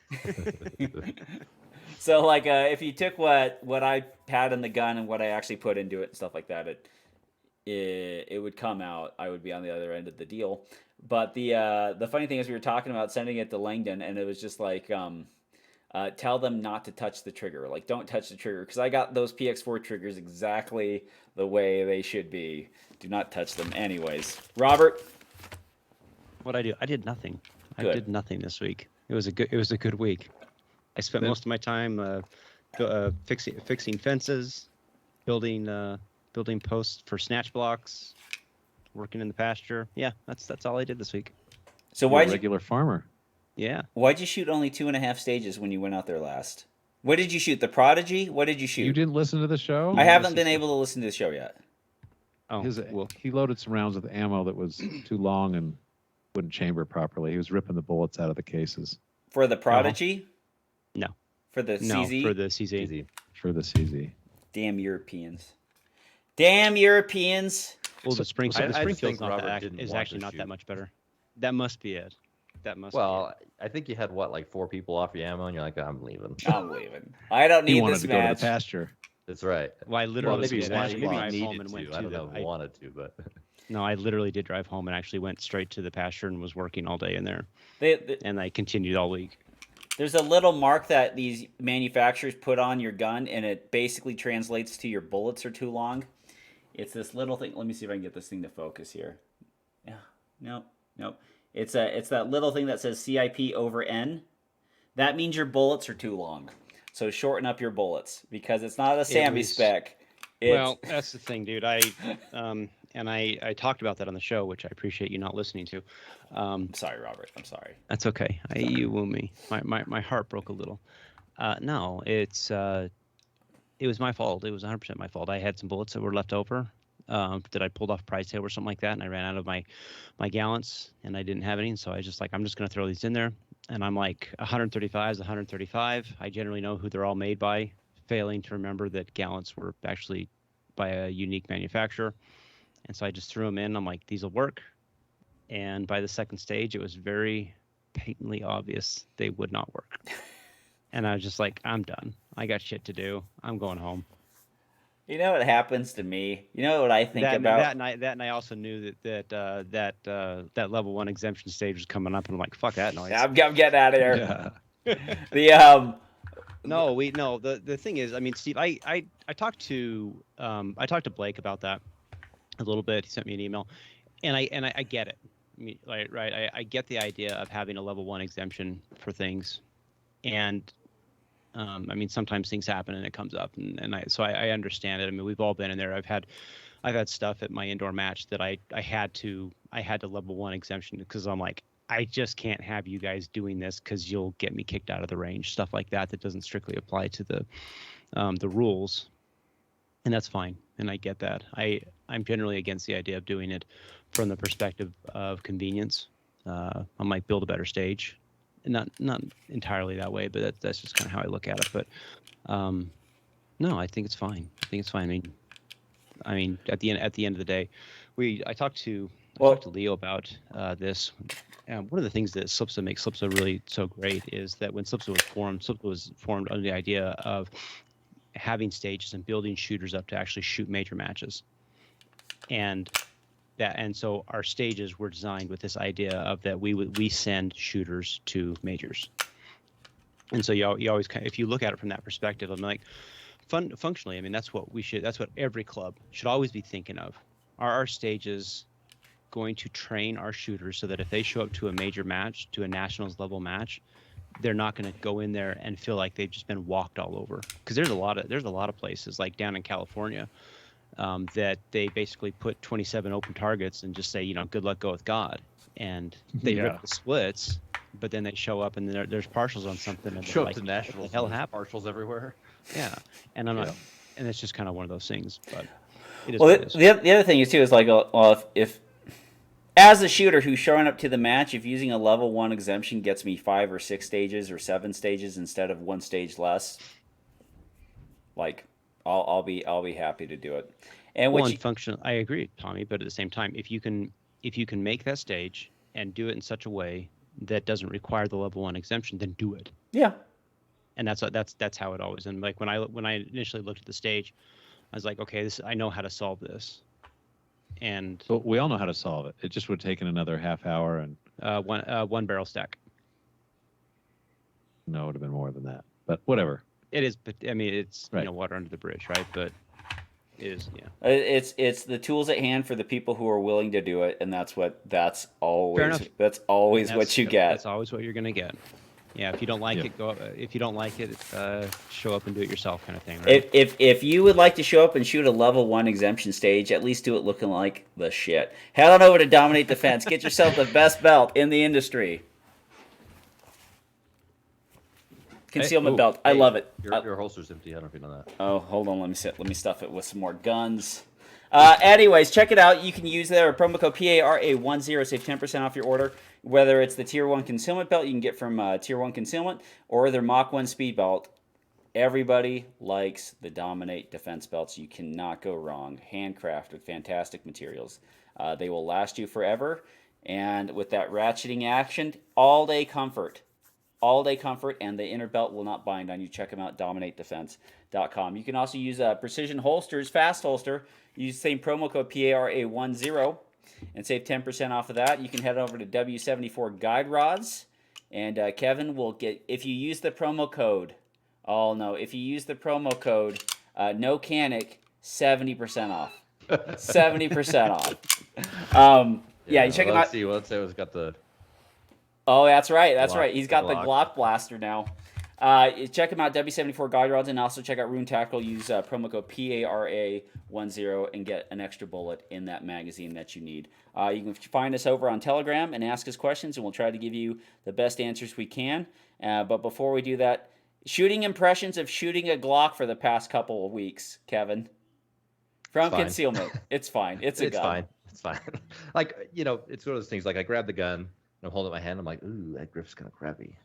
[SPEAKER 1] So if you took what I had in the gun and what I actually put into it and stuff like that, it would come out. I would be on the other end of the deal. But the funny thing is, we were talking about sending it to Langdon, and it was just like, tell them not to touch the trigger. Like, don't touch the trigger, because I got those PX4 triggers exactly the way they should be. Do not touch them. Anyways, Robert.
[SPEAKER 2] What I do? I did nothing. I
[SPEAKER 1] Good.
[SPEAKER 2] did nothing this week. It was a good week. I spent most of my time fixing fences, building posts for snatch blocks, working in the pasture. Yeah, that's all I did this week.
[SPEAKER 1] So
[SPEAKER 4] You're a regular farmer.
[SPEAKER 2] Yeah.
[SPEAKER 1] why'd you shoot only 2.5 stages when you went out there last? What did you shoot? The Prodigy? What did you shoot?
[SPEAKER 4] You didn't listen to the show?
[SPEAKER 1] I haven't been able to listen to the show yet.
[SPEAKER 2] Oh, well,
[SPEAKER 4] He loaded some rounds with ammo that was too long and wouldn't chamber properly. He was ripping the bullets out of the cases.
[SPEAKER 1] For the Prodigy?
[SPEAKER 2] No.
[SPEAKER 1] For the
[SPEAKER 2] no,
[SPEAKER 1] CZ?
[SPEAKER 2] for the CZ.
[SPEAKER 3] Easy.
[SPEAKER 4] For the CZ.
[SPEAKER 1] Damn Europeans. Damn Europeans.
[SPEAKER 2] Well, the
[SPEAKER 3] I
[SPEAKER 2] Springfield's
[SPEAKER 3] think
[SPEAKER 2] not
[SPEAKER 3] Robert
[SPEAKER 2] that,
[SPEAKER 3] didn't
[SPEAKER 2] is
[SPEAKER 3] want
[SPEAKER 2] actually
[SPEAKER 3] to
[SPEAKER 2] not
[SPEAKER 3] shoot.
[SPEAKER 2] that much better. That must be it. That must
[SPEAKER 3] Well, I think you had what, like 4 people off your ammo, and you're like, I'm leaving.
[SPEAKER 1] I'm leaving. I don't
[SPEAKER 4] He
[SPEAKER 1] need
[SPEAKER 4] wanted
[SPEAKER 1] this
[SPEAKER 4] to go to
[SPEAKER 1] match.
[SPEAKER 4] the pasture.
[SPEAKER 3] That's right.
[SPEAKER 2] be it. Well, I literally
[SPEAKER 3] maybe
[SPEAKER 2] did
[SPEAKER 3] you
[SPEAKER 2] actually
[SPEAKER 3] maybe
[SPEAKER 2] drive
[SPEAKER 3] you
[SPEAKER 2] home
[SPEAKER 3] needed
[SPEAKER 2] and went
[SPEAKER 3] to. I
[SPEAKER 2] to
[SPEAKER 3] don't know if
[SPEAKER 2] the.
[SPEAKER 3] I wanted to, but
[SPEAKER 2] No, I literally did drive home and actually went straight to the pasture and was working all day in there. And I continued all week.
[SPEAKER 1] There's a little mark that these manufacturers put on your gun, and it basically translates to your bullets are too long. It's this little thing. Let me see if I can get this thing to focus here. Yeah, nope. It's that little thing that says CIP over N. That means your bullets are too long. So shorten up your bullets because it's not a SAMI spec.
[SPEAKER 2] Well, that's the thing, dude. I talked about that on the show, which I appreciate you not listening to.
[SPEAKER 1] I'm sorry, Robert. I'm sorry.
[SPEAKER 2] That's okay. You woo me. My heart broke a little. No, it was my fault. It was 100% my fault. I had some bullets that were left over that I pulled off price table or something like that, and I ran out of my gallants, and I didn't have any. And so I just like, I'm just going to throw these in there. And I'm like, 135 is 135. I generally know who they're all made by, failing to remember that gallants were actually by a unique manufacturer. And so I just threw them in. I'm like, these will work. And by the second stage, it was very patently obvious they would not work. And I was just like, I'm done. I got shit to do. I'm going home.
[SPEAKER 1] You know what happens to me? You know what I think about?
[SPEAKER 2] That and I also knew that level 1 exemption stage was coming up, and I'm like, fuck that noise.
[SPEAKER 1] I'm getting out of there.
[SPEAKER 4] Yeah.
[SPEAKER 2] The thing is, I mean, Steve, I talked to Blake about that a little bit. He sent me an email, and I get it. I mean, right? I get the idea of having a level 1 exemption for things, and I mean, sometimes things happen and it comes up, and I understand it. I mean, we've all been in there. I've had stuff at my indoor match that I had to level 1 exemption because I'm like, I just can't have you guys doing this because you'll get me kicked out of the range, stuff like that doesn't strictly apply to the rules, and that's fine, and I get that. I'm generally against the idea of doing it from the perspective of convenience. I might build a better stage. Not entirely that way, but that's just kind of how I look at it. But no, I think it's fine. I mean, at the end of the day, I talked to Leo about this. One of the things that SLPSA makes SLPSA really so great is that when SLPSA was formed under the idea of having stages and building shooters up to actually shoot major matches, and so our stages were designed with this idea of that we send shooters to majors. And so you always if you look at it from that perspective, I'm like, functionally, I mean, that's what every club should always be thinking of. Are our stages going to train our shooters so that if they show up to a major match, to a nationals level match, they're not going to go in there and feel like they've just been walked all over? Because there's a lot of places like down in California that they basically put 27 open targets and just say, you know, good luck, go with God, and they rip the splits, but then they show up and there's partials on something and
[SPEAKER 3] show up
[SPEAKER 2] like,
[SPEAKER 3] to nationals.
[SPEAKER 2] What the hell happened?
[SPEAKER 3] Partials everywhere.
[SPEAKER 2] Yeah, and I'm not, and it's just kind of one of those things. But it is
[SPEAKER 1] Well,
[SPEAKER 2] what it is.
[SPEAKER 1] the other thing is too is like, well, if as a shooter who's showing up to the match, if using a level 1 exemption gets me 5 or 6 stages or 7 stages instead of 1 stage less, like I'll be happy to do it. And
[SPEAKER 2] I agree, Tommy. But at the same time, if you can make that stage and do it in such a way that doesn't require the level 1 exemption, then do it.
[SPEAKER 1] Yeah.
[SPEAKER 2] And that's how it always. And like when I initially looked at the stage, I was like, okay, I know how to solve this. And
[SPEAKER 4] But we all know how to solve it. It just would have taken another half hour, and
[SPEAKER 2] one barrel stack.
[SPEAKER 4] No, it would have been more than that. But whatever.
[SPEAKER 2] It is, but I mean, it's
[SPEAKER 4] Right.
[SPEAKER 2] water under the bridge, right? But
[SPEAKER 1] It's the tools at hand for the people who are willing to do it, and that's always
[SPEAKER 2] enough.
[SPEAKER 1] what you get.
[SPEAKER 2] That's always what you're gonna get. Yeah, if you don't like it, go. If you don't like it, show up and do it yourself, kind of thing. Right?
[SPEAKER 1] If you would like to show up and shoot a level 1 exemption stage, at least do it looking like the shit. Head on over to Dominate Defense. Get yourself the best belt in the industry. Concealment belt. I love it.
[SPEAKER 3] Your holster's empty. I don't know if you know that.
[SPEAKER 1] Oh, hold on. Let me stuff it with some more guns. Anyways, check it out. You can use their promo code PARA10, save 10% off your order. Whether it's the Tier 1 concealment belt you can get from Tier 1 Concealment or their Mach 1 speed belt. Everybody likes the Dominate Defense belts. You cannot go wrong. Handcrafted, fantastic materials. They will last you forever. And with that ratcheting action, all-day comfort. All-day comfort, and the inner belt will not bind on you. Check them out, dominatedefense.com. You can also use Precision Holsters, Fast Holster. Use the same promo code PARA10 and save 10% off of that. You can head over to W74 Guide Rods, and Kevin will get, if you use the promo code, if you use the promo code NOCANIC, 70% off. 70% off. You check him out.
[SPEAKER 3] Let's see. Let's say it's got the...
[SPEAKER 1] Oh, that's right. That's
[SPEAKER 3] Glock,
[SPEAKER 1] right. He's got the
[SPEAKER 3] Glock.
[SPEAKER 1] Glock blaster now. Check him out, W74 Guide Rods, and also check out Rune Tactical. Use promo code PARA10 and get an extra bullet in that magazine that you need. You can find us over on Telegram and ask us questions, and we'll try to give you the best answers we can. But before we do that, shooting impressions of shooting a Glock for the past couple of weeks, Kevin. From concealment. It's fine. It's gun.
[SPEAKER 3] It's fine. Like, it's one of those things. Like, I grab the gun, and I'm holding it in my hand. I'm like, ooh, that grip's kind of crappy.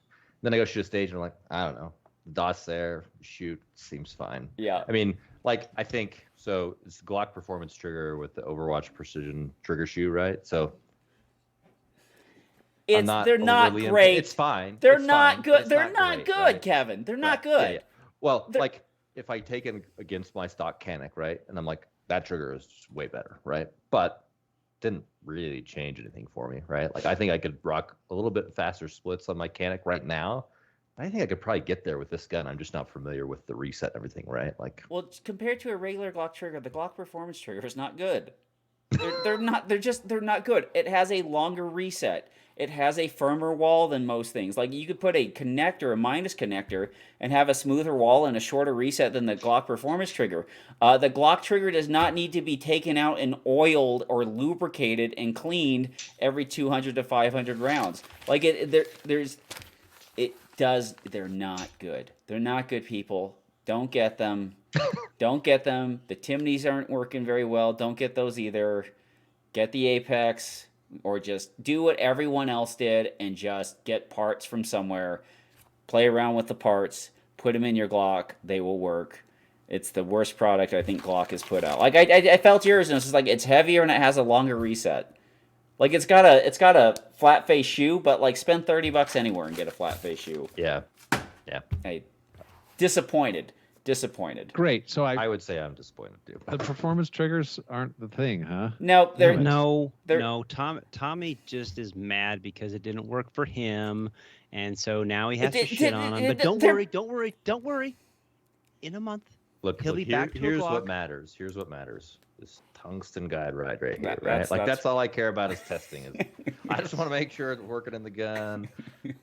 [SPEAKER 3] Then I go shoot a stage, and I'm like, I don't know. The dot's there. Shoot. Seems fine.
[SPEAKER 1] Yeah.
[SPEAKER 3] I mean, like, I think, so it's the Glock Performance Trigger with the Overwatch Precision Trigger Shoe, right? So
[SPEAKER 1] they're not great.
[SPEAKER 3] It's fine.
[SPEAKER 1] They're
[SPEAKER 3] It's
[SPEAKER 1] not
[SPEAKER 3] fine,
[SPEAKER 1] good.
[SPEAKER 3] but
[SPEAKER 1] They're
[SPEAKER 3] it's
[SPEAKER 1] not
[SPEAKER 3] great,
[SPEAKER 1] good,
[SPEAKER 3] right?
[SPEAKER 1] Kevin. They're not
[SPEAKER 3] Yeah,
[SPEAKER 1] good.
[SPEAKER 3] yeah. Well, like, if I take it against my stock Canic, right? And I'm like, that trigger is just way better, right? But didn't really change anything for me, right? Like, I think I could rock a little bit faster splits on my Canic right now. I think I could probably get there with this gun. I'm just not familiar with the reset and everything, right? Like,
[SPEAKER 1] well, compared to a regular Glock trigger, the Glock Performance trigger is not good. They're not good. It has a longer reset. It has a firmer wall than most things. Like, you could put a connector, a minus connector, and have a smoother wall and a shorter reset than the Glock Performance trigger. The Glock trigger does not need to be taken out and oiled or lubricated and cleaned every 200 to 500 rounds. Like, they're not good. They're not good, people. Don't get them. Don't get them. The Timneys aren't working very well. Don't get those either. Get the Apex, or just do what everyone else did and just get parts from somewhere. Play around with the parts. Put them in your Glock. They will work. It's the worst product I think Glock has put out. Like, I felt yours, and it's just like, it's heavier and it has a longer reset. Like, it's got a flat face shoe, but like, spend $30 anywhere and get a flat face shoe.
[SPEAKER 3] yeah.
[SPEAKER 1] Hey, disappointed.
[SPEAKER 4] Great. So
[SPEAKER 3] I would say I'm disappointed, too.
[SPEAKER 4] the performance triggers aren't the thing, huh?
[SPEAKER 1] No, they're
[SPEAKER 2] No. Tommy just is mad because it didn't work for him, and so now he has to shit on him. But don't worry. In a month,
[SPEAKER 3] Look,
[SPEAKER 2] he'll be back to a
[SPEAKER 3] here's
[SPEAKER 2] Glock.
[SPEAKER 3] what matters. Here's what matters. This tungsten guide ride right here,
[SPEAKER 1] That's-
[SPEAKER 3] right? Like, that's all I care about is testing. I just want to make sure it's working in the gun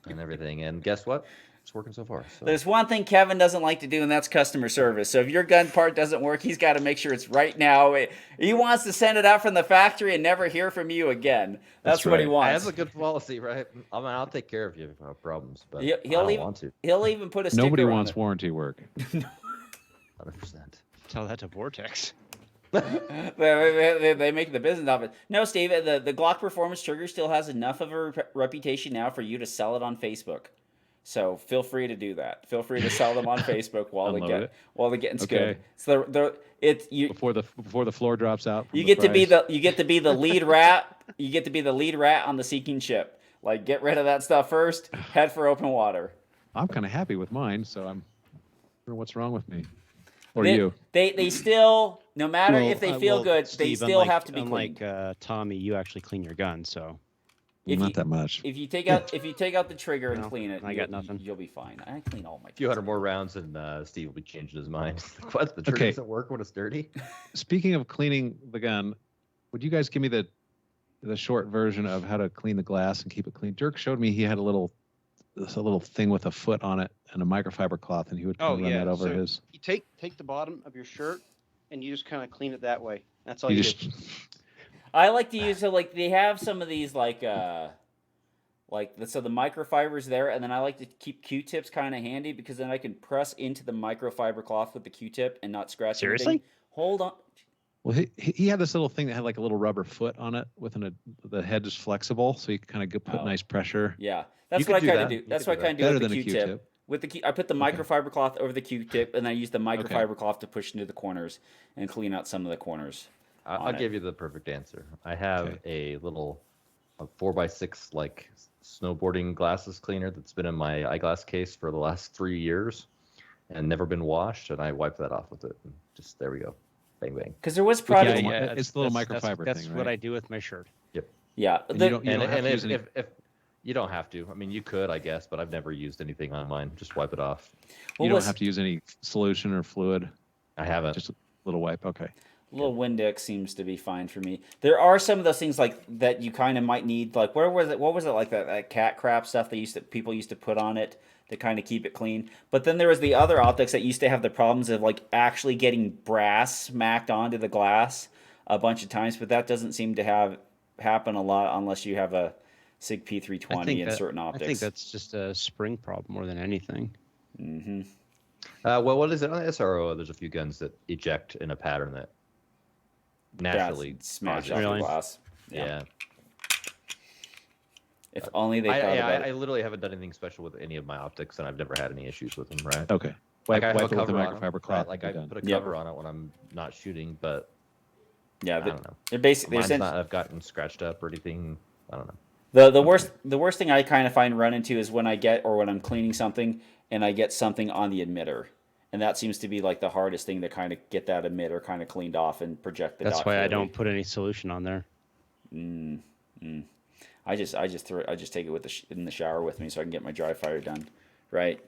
[SPEAKER 3] and everything. And guess what? It's working so far. So.
[SPEAKER 1] There's one thing Kevin doesn't like to do, and that's customer service. So if your gun part doesn't work, he's got to make sure it's right now. He wants to send it out from the factory and never hear from you again. That's what he wants.
[SPEAKER 3] That's a good policy, right? I mean, I'll take care of you if you have problems, but I
[SPEAKER 1] He'll
[SPEAKER 3] don't
[SPEAKER 1] even
[SPEAKER 3] want to.
[SPEAKER 1] He'll even put a sticker
[SPEAKER 4] Nobody
[SPEAKER 1] on
[SPEAKER 4] wants
[SPEAKER 1] it.
[SPEAKER 4] warranty work.
[SPEAKER 3] 100%.
[SPEAKER 2] Tell that to Vortex.
[SPEAKER 1] They make the business of it. No, Steve, the Glock Performance trigger still has enough of a reputation now for you to sell it on Facebook. So feel free to do that. Feel free to sell them on Facebook while they're getting good. So
[SPEAKER 4] Before the floor drops out.
[SPEAKER 1] you get to be the lead rat. You get to be the lead rat on the sinking ship. Like, get rid of that stuff first. Head for open water.
[SPEAKER 4] I'm kind of happy with mine, so I'm wondering what's wrong with me. Or
[SPEAKER 1] They,
[SPEAKER 4] you.
[SPEAKER 1] They still, no matter if they feel good,
[SPEAKER 2] Steve,
[SPEAKER 1] they still have to be
[SPEAKER 2] unlike
[SPEAKER 1] clean.
[SPEAKER 2] Tommy, you actually clean your gun, so
[SPEAKER 1] If
[SPEAKER 4] Not
[SPEAKER 1] you
[SPEAKER 4] that much.
[SPEAKER 1] if you take out the trigger and
[SPEAKER 2] No,
[SPEAKER 1] clean it,
[SPEAKER 2] I got nothing.
[SPEAKER 1] You'll be fine. I clean all my.
[SPEAKER 3] A few hundred more rounds, and Steve will be changing his mind. What? The trigger
[SPEAKER 4] Okay.
[SPEAKER 3] doesn't work when it's dirty?
[SPEAKER 4] Speaking of cleaning the gun, would you guys give me the short version of how to clean the glass and keep it clean? Dirk showed me he had a little thing with a foot on it and a microfiber cloth, and he would run that over his.
[SPEAKER 2] You take the bottom of your shirt and you just kind of clean it that way. That's all
[SPEAKER 4] You
[SPEAKER 2] you
[SPEAKER 4] just
[SPEAKER 2] do.
[SPEAKER 1] I like to use they have some of these so the microfiber's there, and then I like to keep Q-tips kind of handy because then I can press into the microfiber cloth with the Q-tip and not scratch
[SPEAKER 2] Seriously?
[SPEAKER 1] anything. Hold on.
[SPEAKER 4] Well, he had this little thing that had like a little rubber foot on it the head is flexible, so you can kind of put nice pressure.
[SPEAKER 1] Yeah, that's
[SPEAKER 3] You
[SPEAKER 1] what I
[SPEAKER 3] could do
[SPEAKER 1] kind of
[SPEAKER 3] that.
[SPEAKER 1] do.
[SPEAKER 3] You
[SPEAKER 1] That's
[SPEAKER 3] could
[SPEAKER 1] what I
[SPEAKER 3] do
[SPEAKER 1] kind of do
[SPEAKER 4] Better
[SPEAKER 1] with the
[SPEAKER 4] than a
[SPEAKER 1] Q-tip.
[SPEAKER 4] Q-tip.
[SPEAKER 1] With the I put the microfiber cloth over the Q-tip, and I use the microfiber cloth to push into the corners and clean out some of the corners.
[SPEAKER 3] I'll give you the perfect answer. I have a 4x6 like snowboarding glasses cleaner that's been in my eyeglass case for the last 3 years and never been washed, and I wipe that off with it. And just there we go, bang bang.
[SPEAKER 1] Because there was
[SPEAKER 4] Yeah,
[SPEAKER 1] product.
[SPEAKER 4] it's the little
[SPEAKER 2] that's-
[SPEAKER 4] microfiber
[SPEAKER 2] That's
[SPEAKER 4] thing,
[SPEAKER 2] what
[SPEAKER 4] right?
[SPEAKER 2] I do with my shirt.
[SPEAKER 1] Yeah,
[SPEAKER 4] And
[SPEAKER 1] the-
[SPEAKER 4] you don't have to use any.
[SPEAKER 3] If you don't have to, I mean, you could, I guess, but I've never used anything on mine. Just wipe it off.
[SPEAKER 1] well,
[SPEAKER 4] You don't
[SPEAKER 1] listen,
[SPEAKER 4] have to use any solution or fluid.
[SPEAKER 3] I haven't.
[SPEAKER 4] Just a little wipe. Okay.
[SPEAKER 1] little Windex seems to be fine for me. There are some of those things like that you kind of might need. Like where was it? What was it like that cat crap stuff people used to put on it to kind of keep it clean? But then there was the other optics that used to have the problems of like actually getting brass smacked onto the glass a bunch of times. But that doesn't seem to happen a lot unless you have a SIG P320 and certain optics.
[SPEAKER 2] I think that's just a spring problem more than anything.
[SPEAKER 1] Mm-hmm.
[SPEAKER 3] Well, what is it on the SRO? There's a few guns that eject in a pattern that naturally
[SPEAKER 1] smash
[SPEAKER 3] causes
[SPEAKER 1] off
[SPEAKER 3] it.
[SPEAKER 1] the
[SPEAKER 2] Really?
[SPEAKER 1] glass.
[SPEAKER 3] Yeah.
[SPEAKER 1] If only they thought about
[SPEAKER 3] I
[SPEAKER 1] it.
[SPEAKER 3] literally haven't done anything special with any of my optics, and I've never had any issues with them. Right.
[SPEAKER 4] Okay.
[SPEAKER 3] Like I have
[SPEAKER 4] wipe
[SPEAKER 3] a
[SPEAKER 4] it with a
[SPEAKER 3] cover on 'em,
[SPEAKER 4] microfiber
[SPEAKER 3] right?
[SPEAKER 4] cloth.
[SPEAKER 3] Like
[SPEAKER 4] and
[SPEAKER 3] I
[SPEAKER 4] be done.
[SPEAKER 3] put a
[SPEAKER 1] Yep.
[SPEAKER 3] cover on it when I'm not shooting, but
[SPEAKER 1] Yeah,
[SPEAKER 3] I don't know.
[SPEAKER 1] they're basically
[SPEAKER 3] Mine's not have gotten scratched up or anything. I don't know.
[SPEAKER 1] the worst thing I kind of run into is when I'm cleaning something and I get something on the emitter, and that seems to be like the hardest thing to kind of get that emitter kind of cleaned off and project the.
[SPEAKER 2] That's
[SPEAKER 1] dot
[SPEAKER 2] why I
[SPEAKER 1] clearly.
[SPEAKER 2] don't put any solution on there.
[SPEAKER 1] I just take it in the shower with me so I can get my dry fire done. Right.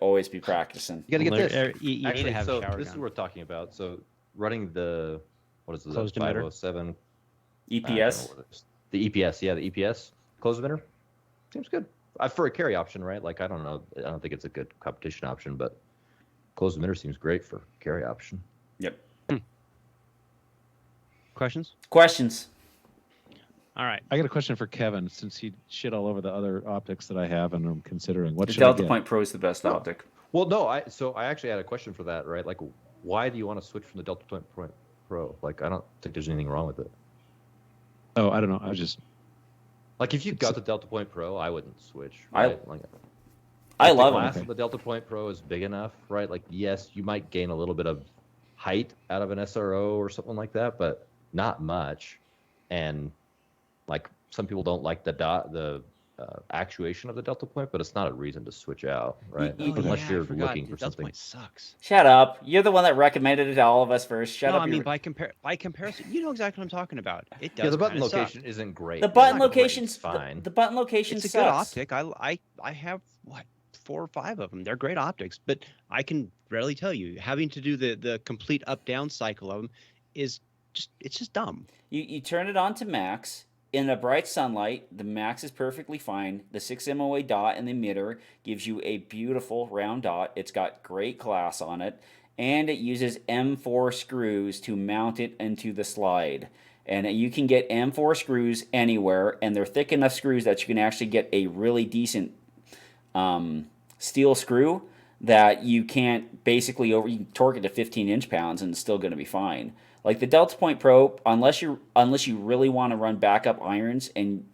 [SPEAKER 1] Always be practicing.
[SPEAKER 3] You got to get
[SPEAKER 2] Well,
[SPEAKER 3] this.
[SPEAKER 2] you need to
[SPEAKER 3] Actually,
[SPEAKER 2] have a
[SPEAKER 3] so
[SPEAKER 2] shower
[SPEAKER 3] this is
[SPEAKER 2] gun.
[SPEAKER 3] what we're talking about. So running the
[SPEAKER 2] Closed emitter?
[SPEAKER 3] 507
[SPEAKER 1] EPS.
[SPEAKER 3] The EPS, yeah, the EPS closed emitter seems good. For a carry option, right? Like I don't know, I don't think it's a good competition option, but closed emitter seems great for carry option.
[SPEAKER 1] Yep.
[SPEAKER 2] Questions?
[SPEAKER 1] Questions.
[SPEAKER 2] All right.
[SPEAKER 4] I got a question for Kevin, since he shit all over the other optics that I have, and I'm considering what
[SPEAKER 1] The
[SPEAKER 4] should I
[SPEAKER 1] Delta
[SPEAKER 4] get?
[SPEAKER 1] Point Pro is the best optic.
[SPEAKER 3] Well, no, I actually had a question for that, right? Like, why do you want to switch from the Delta Point Pro? Like, I don't think there's anything wrong with it.
[SPEAKER 4] Oh, I don't know. I was just
[SPEAKER 3] Like, if you've got the Delta Point Pro, I wouldn't switch.
[SPEAKER 1] I
[SPEAKER 3] Right?
[SPEAKER 1] I
[SPEAKER 3] the
[SPEAKER 1] love
[SPEAKER 3] glass
[SPEAKER 1] them.
[SPEAKER 3] of the Delta Point Pro is big enough, right? Like, yes, you might gain a little bit of height out of an SRO or something like that, but not much. And like, some people don't like the actuation of the Delta Point, but it's not a reason to switch out, right?
[SPEAKER 1] Oh,
[SPEAKER 3] Unless you're looking for something.
[SPEAKER 2] Point sucks.
[SPEAKER 1] Shut up. You're the one that recommended it to all of us first. Shut
[SPEAKER 2] No,
[SPEAKER 1] up.
[SPEAKER 2] I mean
[SPEAKER 1] You're-
[SPEAKER 2] by comparison, you know exactly what I'm talking about. It does.
[SPEAKER 3] Yeah, the button
[SPEAKER 2] kinda suck.
[SPEAKER 3] location isn't great.
[SPEAKER 1] the
[SPEAKER 3] It's
[SPEAKER 1] button
[SPEAKER 3] not great,
[SPEAKER 1] location's
[SPEAKER 3] it's fine.
[SPEAKER 1] The button location
[SPEAKER 2] It's a
[SPEAKER 1] sucks.
[SPEAKER 2] good optic. I have 4 or 5 of them. They're great optics, but I can rarely tell you having to do the complete up down cycle of them is just dumb.
[SPEAKER 1] You turn it on to max. In a bright sunlight, the max is perfectly fine. The 6 MOA dot in the emitter gives you a beautiful round dot. It's got great glass on it, and it uses M4 screws to mount it into the slide. And you can get M4 screws anywhere, and they're thick enough screws that you can actually get a really decent steel screw that you can't basically you can torque it to 15 inch-pounds and it's still going to be fine. Like the Delta Point Pro, unless you really want to run backup irons and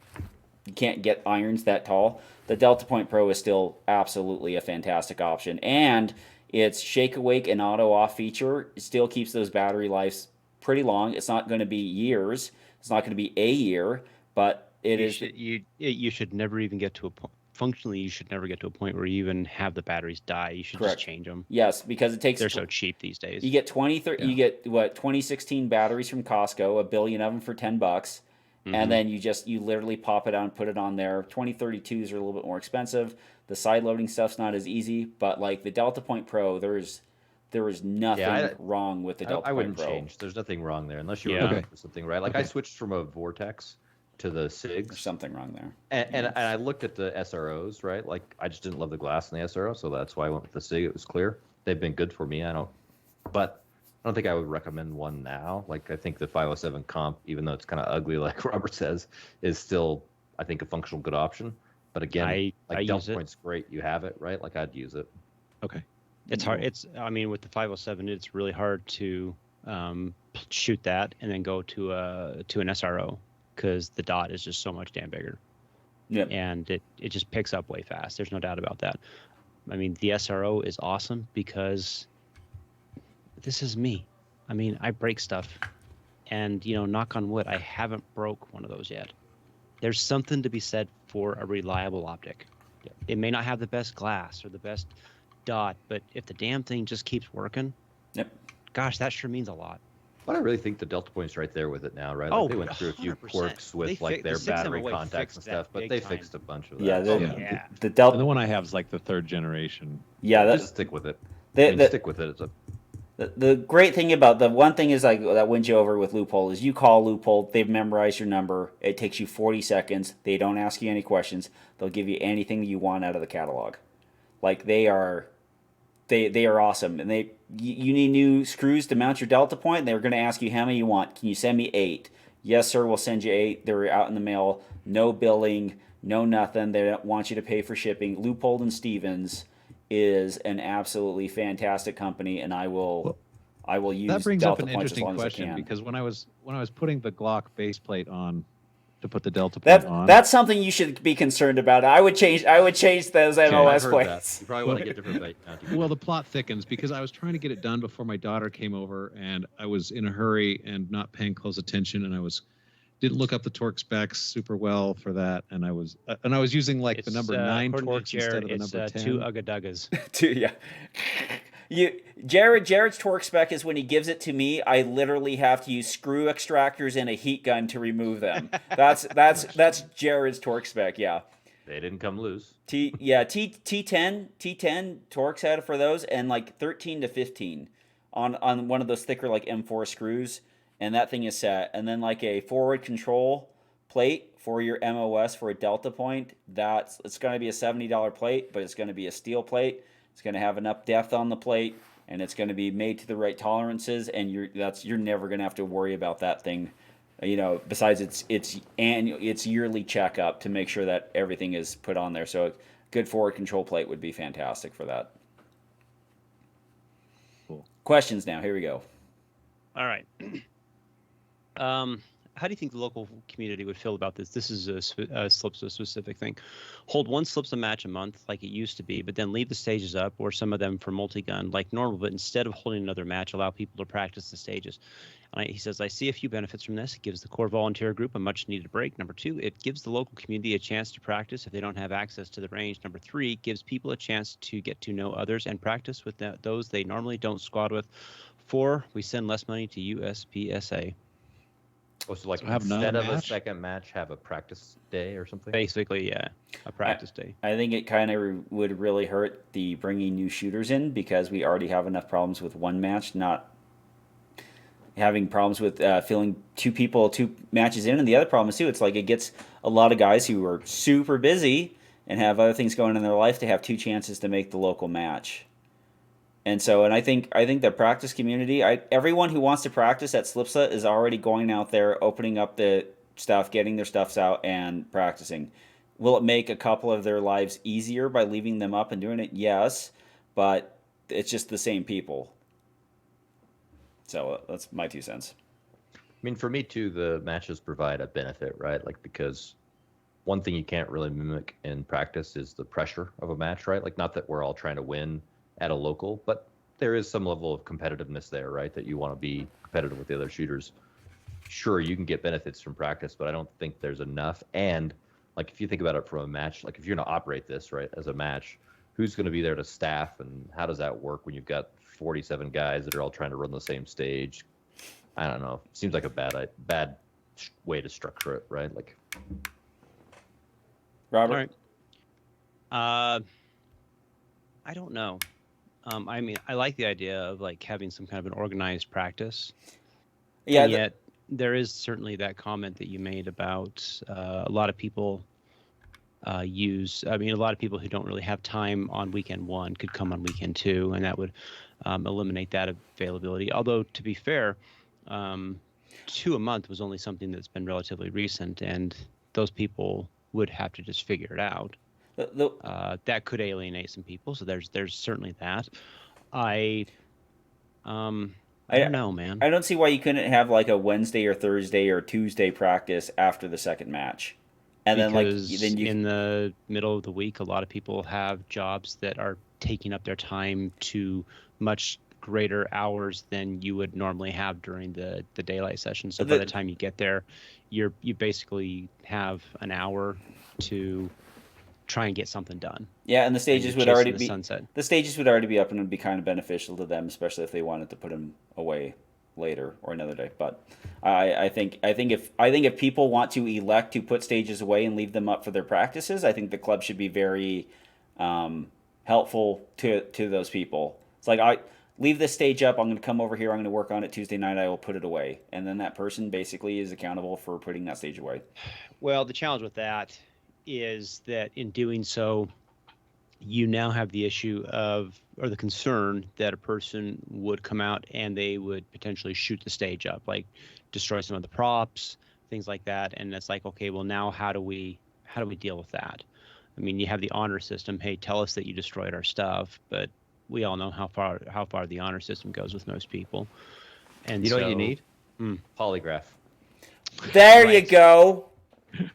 [SPEAKER 1] you can't get irons that tall, the Delta Point Pro is still absolutely a fantastic option. And its shake awake and auto off feature still keeps those battery lives pretty long. It's not going to be years. It's not going to be a year, but
[SPEAKER 2] You should never even get to a point. Functionally, you should never get to a point where you even have the batteries die. You should
[SPEAKER 1] Correct.
[SPEAKER 2] just change them.
[SPEAKER 1] Yes, because it takes.
[SPEAKER 2] They're so cheap these days.
[SPEAKER 1] You get 2016 batteries from Costco, a billion of them for $10, and then you literally pop it on, put it on there. 2032s are a little bit more expensive. The side loading stuff's not as easy, but like the Delta Point Pro, there is nothing wrong with the Delta
[SPEAKER 3] I
[SPEAKER 1] Point
[SPEAKER 3] wouldn't
[SPEAKER 1] Pro.
[SPEAKER 3] change. There's nothing wrong there unless you were
[SPEAKER 2] Yeah.
[SPEAKER 3] looking for something, right? Like I switched from a Vortex to the SIGs.
[SPEAKER 1] There's something wrong there.
[SPEAKER 3] And I looked at the SROs, right? Like I just didn't love the glass in the SRO, so that's why I went with the SIG. It was clear. They've been good for me. But I don't think I would recommend one now. Like I think the 507 comp, even though it's kind of ugly, like Robert says, is still I think a functional good option. But again,
[SPEAKER 2] I
[SPEAKER 3] Delta Point's great. You have it, right? Like I'd use it.
[SPEAKER 4] Okay.
[SPEAKER 2] It's hard. I mean, with the 507, it's really hard to shoot that and then go to an SRO because the dot is just so much damn bigger.
[SPEAKER 1] Yeah.
[SPEAKER 2] And it just picks up way fast. There's no doubt about that. I mean, the SRO is awesome because this is me. I mean, I break stuff, and knock on wood, I haven't broke one of those yet. There's something to be said for a reliable optic. It may not have the best glass or the best dot, but if the damn thing just keeps working, gosh, that sure means a lot.
[SPEAKER 3] But I really think the Delta Point's right there with it now, right?
[SPEAKER 2] Oh,
[SPEAKER 3] Like they went through a few
[SPEAKER 2] 100%.
[SPEAKER 3] quirks with like their
[SPEAKER 2] the 6
[SPEAKER 3] battery
[SPEAKER 2] MOA
[SPEAKER 3] contacts and
[SPEAKER 2] fixed that
[SPEAKER 3] stuff, but
[SPEAKER 2] big
[SPEAKER 3] they
[SPEAKER 2] time.
[SPEAKER 3] fixed a bunch of that.
[SPEAKER 1] Yeah,
[SPEAKER 2] Yeah.
[SPEAKER 1] the
[SPEAKER 4] And
[SPEAKER 1] Delta.
[SPEAKER 4] the one I have is like the 3rd generation.
[SPEAKER 1] Yeah,
[SPEAKER 3] Just stick with it. Stick with it. It's
[SPEAKER 1] the great thing about the one thing is like that wins you over with Loophole is you call Loophole, they've memorized your number. It takes you 40 seconds. They don't ask you any questions. They'll give you anything you want out of the catalog. Like they are awesome, and you need new screws to mount your Delta Point. They're going to ask you how many you want. Can you send me 8? Yes, sir. We'll send you 8. They're out in the mail. No billing. No nothing. They don't want you to pay for shipping. Loophole and Stevens is an absolutely fantastic company, and I will use
[SPEAKER 4] That brings
[SPEAKER 1] Delta
[SPEAKER 4] up an
[SPEAKER 1] Points as long
[SPEAKER 4] interesting
[SPEAKER 1] as I
[SPEAKER 4] question
[SPEAKER 1] can.
[SPEAKER 4] because when I was putting the Glock baseplate on to put the Delta Point on,
[SPEAKER 1] That's something you should be concerned about. I would change those
[SPEAKER 3] I've
[SPEAKER 1] MOS
[SPEAKER 3] heard
[SPEAKER 1] plates.
[SPEAKER 3] that. You probably want to get different mounting.
[SPEAKER 4] well, the plot thickens because I was trying to get it done before my daughter came over, and I was in a hurry and not paying close attention, and didn't look up the torque specs super well for that, and I was using like the number 9 torques instead of the number 10.
[SPEAKER 2] 2 Ugga
[SPEAKER 1] Yeah. Jared's torque spec is when he gives it to me, I literally have to use screw extractors and a heat gun to remove them. That's Jared's torque spec, yeah.
[SPEAKER 3] They didn't come loose.
[SPEAKER 1] T10 torques had for those, and like 13 to 15 on one of those thicker like M4 screws, and that thing is set. And then like a forward control plate for your MOS for a Delta Point, it's going to be a $70 plate, but it's going to be a steel plate. It's going to have enough depth on the plate, and it's going to be made to the right tolerances, and you're never going to have to worry about that thing. Besides its yearly checkup to make sure that everything is put on there. So a good forward control plate would be fantastic for that.
[SPEAKER 4] Cool.
[SPEAKER 1] Questions now. Here we go.
[SPEAKER 2] All right. How do you think the local community would feel about this? This is a Slipsa specific thing. Hold one Slipsa match a month like it used to be, but then leave the stages up, or some of them for multi-gun like normal, but instead of holding another match, allow people to practice the stages. He says, I see a few benefits from this. It gives the core volunteer group a much needed break. Number 2, it gives the local community a chance to practice if they don't have access to the range. Number 3, gives people a chance to get to know others and practice with those they normally don't squad with. 4, we send less money to USPSA.
[SPEAKER 3] Oh, so like
[SPEAKER 4] have
[SPEAKER 3] instead
[SPEAKER 4] another
[SPEAKER 3] of a
[SPEAKER 4] match?
[SPEAKER 3] second match, have a practice day or something?
[SPEAKER 2] Basically, yeah, a practice day.
[SPEAKER 1] I think it kind of would really hurt the bringing new shooters in, because we already have enough problems with one match, not having problems with filling 2 matches in. And the other problem is too, it's like it gets a lot of guys who are super busy and have other things going on in their life to have 2 chances to make the local match. And so, and I think the practice community, everyone who wants to practice at Slipsa is already going out there, opening up the stuff, getting their stuffs out, and practicing. Will it make a couple of their lives easier by leaving them up and doing it? Yes, but it's just the same people. So that's my 2 cents.
[SPEAKER 3] I mean, for me too, the matches provide a benefit, right? Like, because one thing you can't really mimic in practice is the pressure of a match, right? Like, not that we're all trying to win at a local, but there is some level of competitiveness there, right? That you want to be competitive with the other shooters. Sure, you can get benefits from practice, but I don't think there's enough. And like, if you think about it from a match, like if you're going to operate this, right, as a match, who's going to be there to staff, and how does that work when you've got 47 guys that are all trying to run the same stage? I don't know. Seems like a bad way to structure it, right? Like,
[SPEAKER 1] Robert?
[SPEAKER 2] All right. I don't know. I mean, I like the idea of like having some kind of an organized practice.
[SPEAKER 1] Yeah.
[SPEAKER 2] And yet, there is certainly that comment that you made about a lot of people a lot of people who don't really have time on weekend one could come on weekend two, and that would eliminate that availability. Although, to be fair, 2 a month was only something that's been relatively recent, and those people would have to just figure it out. That could alienate some people, so there's certainly that. I don't know, man.
[SPEAKER 1] I don't see why you couldn't have like a Wednesday or Thursday or Tuesday practice after the second match. And
[SPEAKER 2] Because in the middle of the week, a lot of people have jobs that are taking up their time to much greater hours than you would normally have during the daylight session. So by the time you get there, you basically have an hour to try and get something done.
[SPEAKER 1] Yeah, and the stages would already be
[SPEAKER 2] sunset.
[SPEAKER 1] The stages would already be up, and it would be kind of beneficial to them, especially if they wanted to put them away later or another day. But I think if people want to elect to put stages away and leave them up for their practices, I think the club should be very helpful to those people. It's like, I leave this stage up. I'm going to come over here. I'm going to work on it Tuesday night. I will put it away, and then that person basically is accountable for putting that stage away.
[SPEAKER 2] Well, the challenge with that is that in doing so, you now have the issue or the concern that a person would come out and they would potentially shoot the stage up, like destroy some of the props, things like that. And it's like, okay, well, now how do we deal with that? I mean, you have the honor system. Hey, tell us that you destroyed our stuff, but we all know how far the honor system goes with most people. And
[SPEAKER 3] you know what you need? Polygraph.
[SPEAKER 1] There you go.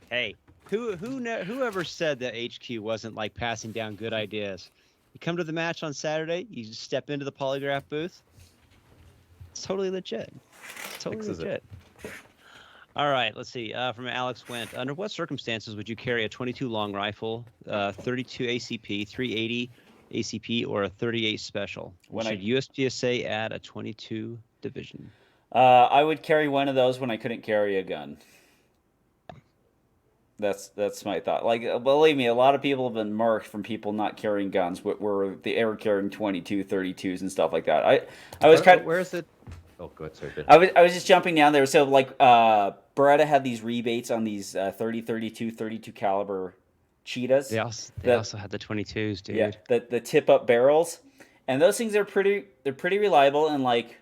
[SPEAKER 2] Hey, whoever said that HQ wasn't like passing down good ideas? You come to the match on Saturday, you just step into the polygraph booth. It's totally legit. Legit. All right, let's see. From Alex Went, under what circumstances would you carry a 22 long rifle, 32 ACP, 380 ACP, or a 38 special? Should USPSA add a 22 division?
[SPEAKER 1] I would carry one of those when I couldn't carry a gun. That's my thought. Like, believe me, a lot of people have been marked from people not carrying guns. Where they were carrying 22, 32s and stuff like that. I was kind of.
[SPEAKER 3] Where is it? Oh, go ahead, sorry.
[SPEAKER 1] I was just jumping down there. So like, Beretta had these rebates on these 30, 32, 32 caliber cheetahs.
[SPEAKER 2] They also had the 22s, dude.
[SPEAKER 1] Yeah, the tip up barrels, and those things are pretty reliable. And like,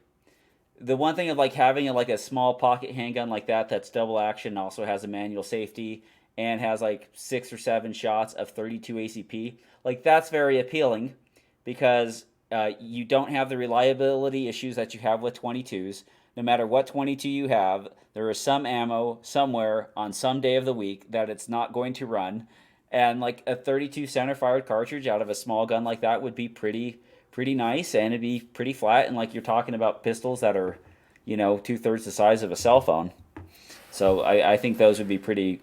[SPEAKER 1] the one thing of like having a small pocket handgun like that's double action, also has a manual safety, and has like 6 or 7 shots of 32 ACP. Like, that's very appealing because you don't have the reliability issues that you have with 22s. No matter what 22 you have, there is some ammo somewhere on some day of the week that it's not going to run. And like a 32 center fired cartridge out of a small gun like that would be pretty nice, and it'd be pretty flat. And like, you're talking about pistols that are, 2/3 the size of a cell phone. So I think those would be pretty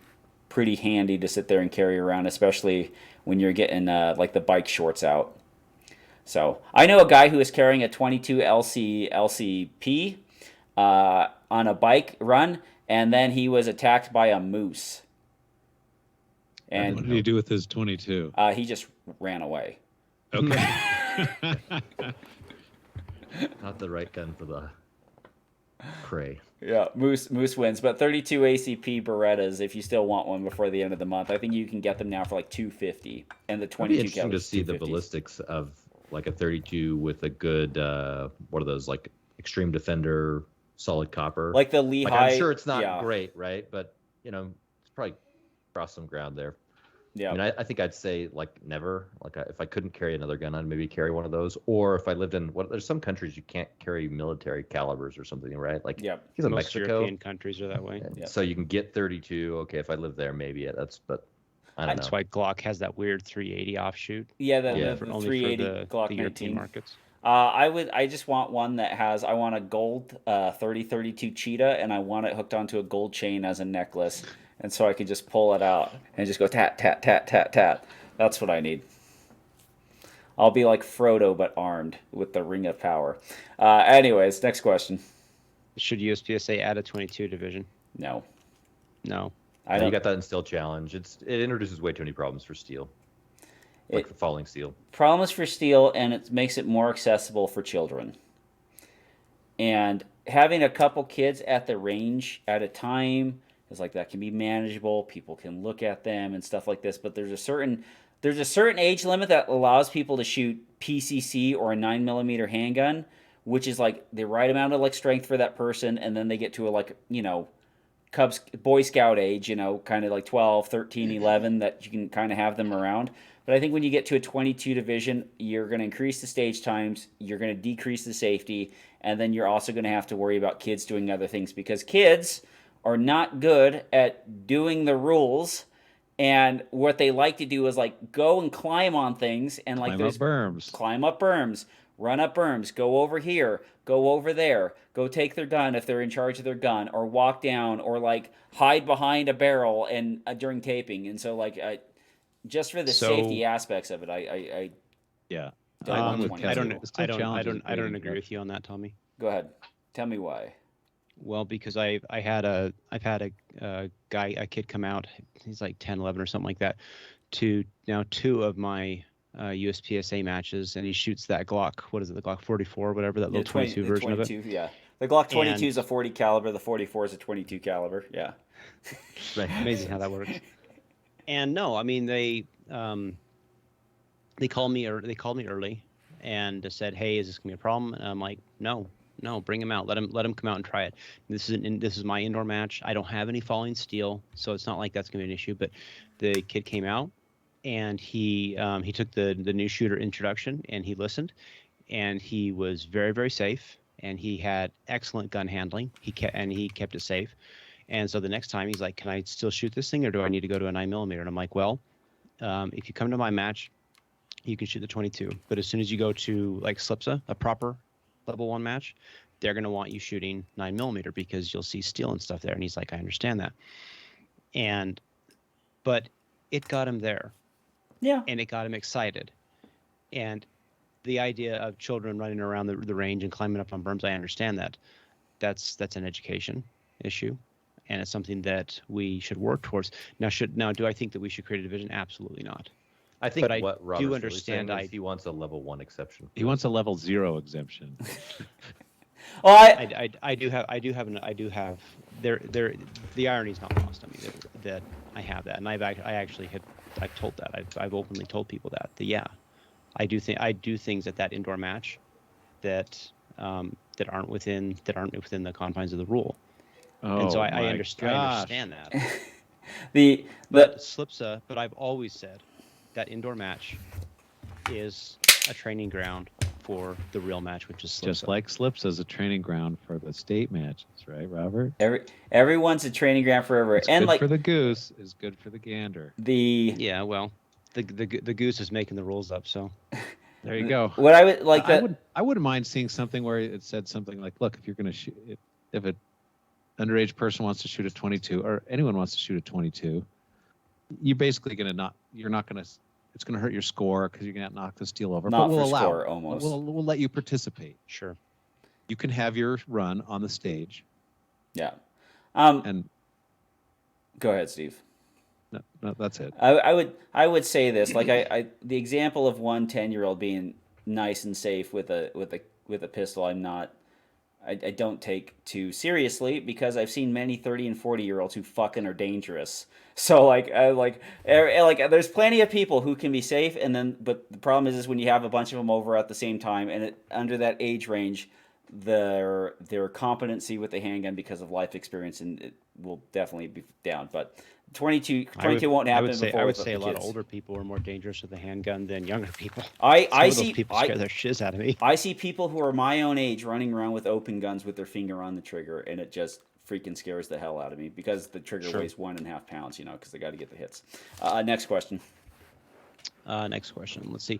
[SPEAKER 1] handy to sit there and carry around, especially when you're getting like the bike shorts out. So I know a guy who is carrying a 22 LCP on a bike run, and then he was attacked by a moose. And
[SPEAKER 4] what did he do with his 22?
[SPEAKER 1] He just ran away.
[SPEAKER 4] Okay.
[SPEAKER 3] Not the right gun for the prey.
[SPEAKER 1] Yeah, Moose wins. But 32 ACP Berettas, if you still want one before the end of the month, I think you can get them now for like $250. And the 22
[SPEAKER 3] It'd be interesting to see the
[SPEAKER 1] 250s.
[SPEAKER 3] ballistics of like a 32 with a good what are those, like Extreme Defender solid copper.
[SPEAKER 1] Like the Lehigh.
[SPEAKER 3] Like, I'm sure it's not
[SPEAKER 1] yeah.
[SPEAKER 3] great, right? But it's probably crossed some ground there.
[SPEAKER 1] Yeah.
[SPEAKER 3] I mean, I think I'd say like never. Like, if I couldn't carry another gun, I'd maybe carry one of those. Or if I lived in there's some countries you can't carry military calibers or something, right? Like,
[SPEAKER 1] Yep.
[SPEAKER 3] he's in
[SPEAKER 2] Most
[SPEAKER 3] Mexico.
[SPEAKER 2] European countries are that way.
[SPEAKER 1] Yep.
[SPEAKER 3] So you can get 32. Okay, if I live there, maybe but I don't know.
[SPEAKER 2] That's why Glock has that weird 380 offshoot.
[SPEAKER 1] Yeah, the
[SPEAKER 2] only for
[SPEAKER 1] 380
[SPEAKER 2] the
[SPEAKER 1] Glock
[SPEAKER 2] European
[SPEAKER 1] 19.
[SPEAKER 2] markets.
[SPEAKER 1] I just want one that has, I want a gold 3032 Cheetah, and I want it hooked onto a gold chain as a necklace. And so I could just pull it out and just go tat, tat, tat, tat, tat. That's what I need. I'll be like Frodo, but armed with the Ring of Power. Anyways, next question.
[SPEAKER 2] Should USPSA add a 22 division?
[SPEAKER 1] No.
[SPEAKER 2] No.
[SPEAKER 1] I
[SPEAKER 3] You
[SPEAKER 1] don't.
[SPEAKER 3] got that in Steel Challenge. It introduces way too many problems for Steel, like
[SPEAKER 1] It,
[SPEAKER 3] falling Steel.
[SPEAKER 1] Problems for steel, and it makes it more accessible for children. And having a couple kids at the range at a time is like that can be manageable. People can look at them and stuff like this. But there's a certain age limit that allows people to shoot PCC or a 9mm handgun, which is like the right amount of like strength for that person, and then they get to a like Cubs Boy Scout age, kind of like 12, 13, 11, that you can kind of have them around. But I think when you get to a 22 division, you're going to increase the stage times, you're going to decrease the safety, and then you're also going to have to worry about kids doing other things because kids are not good at doing the rules. And what they like to do is like go and climb on things and like
[SPEAKER 4] Climb up berms.
[SPEAKER 1] climb up berms, run up berms, go over here, go over there, go take their gun if they're in charge of their gun, or walk down, or like hide behind a barrel and during taping. And so like just for the safety aspects of it, I
[SPEAKER 4] Yeah.
[SPEAKER 1] don't
[SPEAKER 4] I'm
[SPEAKER 1] want
[SPEAKER 4] with
[SPEAKER 1] 22.
[SPEAKER 2] I
[SPEAKER 4] Kevin.
[SPEAKER 2] don't.
[SPEAKER 4] The Steel
[SPEAKER 2] I don't. I
[SPEAKER 4] Challenge is
[SPEAKER 2] don't. I
[SPEAKER 4] great
[SPEAKER 2] don't
[SPEAKER 4] in
[SPEAKER 2] agree with you on that, Tommy.
[SPEAKER 1] Go ahead, tell me why.
[SPEAKER 2] Well, because I've had a kid come out. He's like 10, 11 or something like that. To now 2 of my USPSA matches, and he shoots that Glock. What is it? The Glock 44, whatever, that little 22 version of it.
[SPEAKER 1] Yeah, the Glock 22
[SPEAKER 2] And-
[SPEAKER 1] is a 40 caliber. The 44 is a 22 caliber. Yeah.
[SPEAKER 2] Amazing how that works. And no, I mean they called me early and said, "Hey, is this gonna be a problem?" And I'm like, "No, bring him out. Let him come out and try it. This is my indoor match. I don't have any falling steel, so it's not like that's gonna be an issue." But the kid came out and he took the new shooter introduction and he listened, and he was very, very safe, and he had excellent gun handling. He kept it safe. And so the next time he's like, "Can I still shoot this thing, or do I need to go to a 9mm?" And I'm like, "Well, if you come to my match, you can shoot the 22. But as soon as you go to like SLPSA, a proper level 1 match, they're going to want you shooting 9mm because you'll see steel and stuff there." And he's like, "I understand that." But it got him there.
[SPEAKER 1] Yeah.
[SPEAKER 2] And it got him excited. And the idea of children running around the range and climbing up on berms, I understand that. That's an education issue. And it's something that we should work towards. Now, do I think that we should create a division? Absolutely not.
[SPEAKER 3] I think
[SPEAKER 2] But I
[SPEAKER 3] what
[SPEAKER 2] do
[SPEAKER 3] Robert's really
[SPEAKER 2] understand
[SPEAKER 3] saying is he wants a level 1 exception.
[SPEAKER 4] He wants a level 0 exemption.
[SPEAKER 1] Well,
[SPEAKER 2] I do have the irony's not lost on me that I have that, and I've told that I've openly told people that yeah, I do things at that indoor match that aren't within the confines of the rule. And so I understand that. But SLPSA, but I've always said that indoor match is a training ground for the real match, which is SLPSA.
[SPEAKER 4] Just like SLPSA is a training ground for the state matches, right, Robert?
[SPEAKER 1] Everyone's a training ground forever.
[SPEAKER 4] It's
[SPEAKER 1] and
[SPEAKER 4] good
[SPEAKER 1] like
[SPEAKER 4] for the goose is good for the gander.
[SPEAKER 2] Yeah, well, the goose is making the rules up, so
[SPEAKER 4] there you go.
[SPEAKER 1] What I would like
[SPEAKER 4] I wouldn't mind seeing something where it said something like, "Look, if you're going to shoot, if an underage person wants to shoot a 22, or anyone wants to shoot a 22, you're basically going to not. You're not going to. It's going to hurt your score because you're going to knock the steel over.
[SPEAKER 1] Not
[SPEAKER 4] but we'll
[SPEAKER 1] for
[SPEAKER 4] allow.
[SPEAKER 1] score, almost.
[SPEAKER 4] We'll let you participate.
[SPEAKER 2] Sure.
[SPEAKER 4] You can have your run on the stage.
[SPEAKER 1] Yeah.
[SPEAKER 4] And
[SPEAKER 1] go ahead, Steve.
[SPEAKER 4] No, that's it.
[SPEAKER 1] I would say this, like the example of one 10-year-old being nice and safe with a pistol, I don't take too seriously because I've seen many 30 and 40-year-olds who fucking are dangerous. So there's plenty of people who can be safe, but the problem is when you have a bunch of them over at the same time, and under that age range, their competency with the handgun because of life experience, and it will definitely be down. But 22 won't happen.
[SPEAKER 2] I would say a lot of older people are more dangerous with a handgun than younger people.
[SPEAKER 1] I
[SPEAKER 2] see
[SPEAKER 1] see
[SPEAKER 2] people scare their shiz out of me.
[SPEAKER 1] I see people who are my own age running around with open guns with their finger on the trigger, and it just freaking scares the hell out of me because the trigger weighs 1.5 pounds, because they got to get the hits. Next question.
[SPEAKER 2] Next question. Let's see.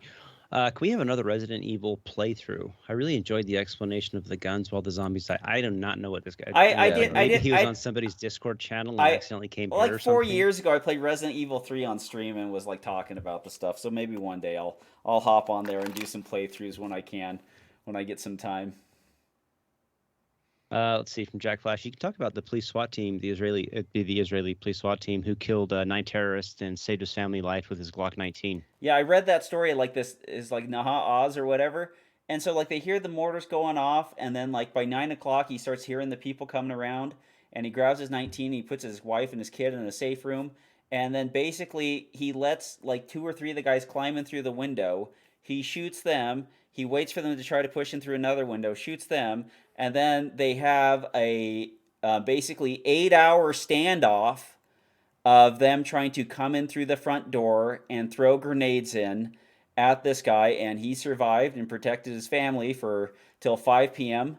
[SPEAKER 2] Can we have another Resident Evil playthrough? I really enjoyed the explanation of the guns while the zombies died. I do not know what this guy.
[SPEAKER 1] I did.
[SPEAKER 2] He was on somebody's Discord channel and accidentally came here or something.
[SPEAKER 1] 4 years ago, I played Resident Evil 3 on stream and was like talking about the stuff. So maybe one day I'll hop on there and do some playthroughs when I get some time.
[SPEAKER 2] Let's see, from Jack Flash. You can talk about the police SWAT team, the Israeli police SWAT team who killed 9 terrorists and saved his family life with his Glock 19.
[SPEAKER 1] Yeah, I read that story. Like this is like Naha Oz or whatever. And so like they hear the mortars going off, and then like by 9 o'clock he starts hearing the people coming around, and he grabs his 19. And he puts his wife and his kid in a safe room, and then basically he lets like 2 or 3 of the guys climb in through the window. He shoots them. He waits for them to try to push in through another window, shoots them, and then they have a basically 8-hour standoff of them trying to come in through the front door and throw grenades in at this guy, and he survived and protected his family for till 5 p.m.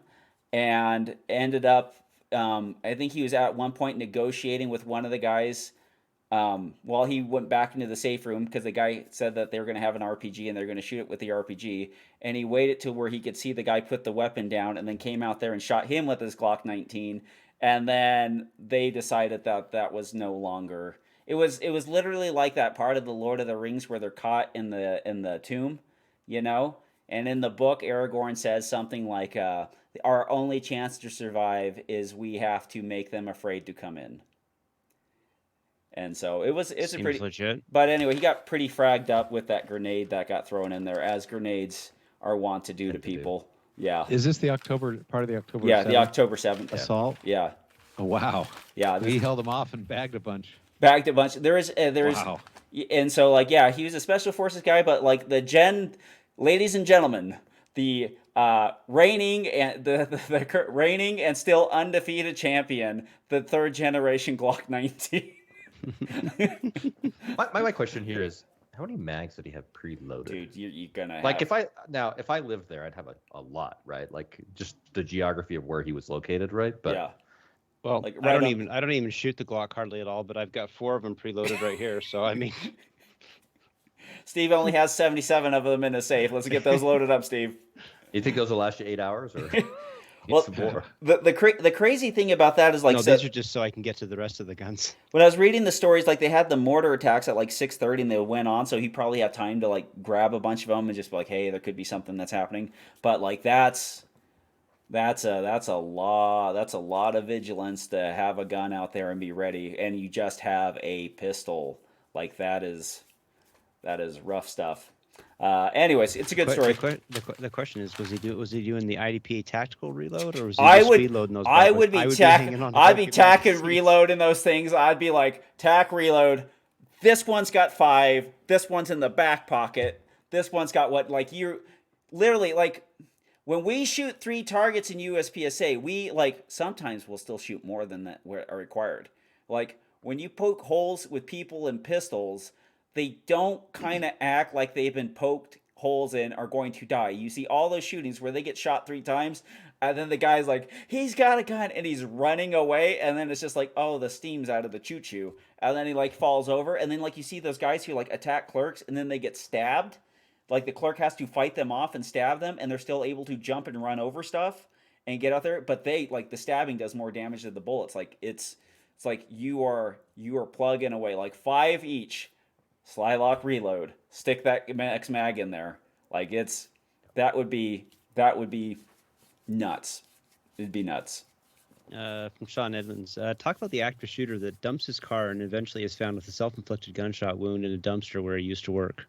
[SPEAKER 1] and ended up I think he was at one point negotiating with one of the guys while he went back into the safe room, because the guy said that they were going to have an RPG and they're going to shoot it with the RPG, and he waited to where he could see the guy put the weapon down, and then came out there and shot him with his Glock 19. And then they decided that that was no longer. It was literally like that part of the Lord of the Rings where they're caught in the tomb, you know. And in the book, Aragorn says something like, "Our only chance to survive is we have to make them afraid to come in." And so it's
[SPEAKER 2] Seems
[SPEAKER 1] a pretty
[SPEAKER 2] legit.
[SPEAKER 1] But anyway, he got pretty fragged up with that grenade that got thrown in there, as grenades are wont to do to people. Yeah.
[SPEAKER 4] Is this the October part of the October?
[SPEAKER 1] Yeah, the
[SPEAKER 4] 7th
[SPEAKER 1] October 7th
[SPEAKER 4] assault?
[SPEAKER 1] Yeah.
[SPEAKER 4] Oh wow.
[SPEAKER 1] Yeah.
[SPEAKER 4] We held him off and bagged a bunch.
[SPEAKER 1] Bagged a bunch. There is
[SPEAKER 4] Wow.
[SPEAKER 1] and so like he was a special forces guy, but like ladies and gentlemen, the reigning and reigning and still undefeated champion, the 3rd generation Glock 19.
[SPEAKER 3] My question here is, how many mags did he have preloaded?
[SPEAKER 1] Dude, you're gonna
[SPEAKER 3] like
[SPEAKER 1] have...
[SPEAKER 3] if I lived there, I'd have a lot, right? Like just the geography of where he was located, right? But
[SPEAKER 1] yeah.
[SPEAKER 2] Well,
[SPEAKER 1] Like,
[SPEAKER 2] I
[SPEAKER 1] right
[SPEAKER 2] don't even shoot the Glock hardly at all, but I've got 4 of them preloaded right here. So I mean,
[SPEAKER 1] Steve only has 77 of them in his safe. Let's get those loaded up, Steve.
[SPEAKER 3] you think those will last you 8 hours, or
[SPEAKER 1] Well,
[SPEAKER 3] some more?
[SPEAKER 1] the crazy thing about that is like,
[SPEAKER 2] no, these are just so I can get to the rest of the guns.
[SPEAKER 1] when I was reading the stories, like they had the mortar attacks at like 6:30 and they went on, so he probably had time to like grab a bunch of them and just be like, hey, there could be something that's happening. But like that's a lot of vigilance to have a gun out there and be ready, and you just have a pistol. Like that is rough stuff. Anyways, it's a good story.
[SPEAKER 2] The question is, was he doing the IDPA tactical reload, or was he
[SPEAKER 1] I
[SPEAKER 2] just
[SPEAKER 1] would
[SPEAKER 2] speedloading those?
[SPEAKER 1] I
[SPEAKER 2] bad
[SPEAKER 1] would
[SPEAKER 2] boys?
[SPEAKER 1] be I'd be tack and reloading those things. I'd be like, tack reload. This one's got 5. This one's in the back pocket. This one's got what? Like, you're literally like, when we shoot 3 targets in USPSA, we like sometimes we'll still shoot more than that are required. Like when you poke holes with people in pistols, they don't kind of act like they've been poked holes in are going to die. You see all those shootings where they get shot 3 times, and then the guy's like, he's got a gun, and he's running away, and then it's just like, oh, the steam's out of the choo-choo, and then he like falls over, and then like you see those guys who like attack clerks, and then they get stabbed. Like the clerk has to fight them off and stab them, and they're still able to jump and run over stuff and get out there. But they like the stabbing does more damage than the bullets. Like it's like you are plugging away like 5 each. Sly lock reload. Stick that X mag in there. Like that would be nuts. It'd be nuts.
[SPEAKER 2] From Sean Edmonds, talk about the active shooter that dumps his car and eventually is found with a self-inflicted gunshot wound in a dumpster where he used to work.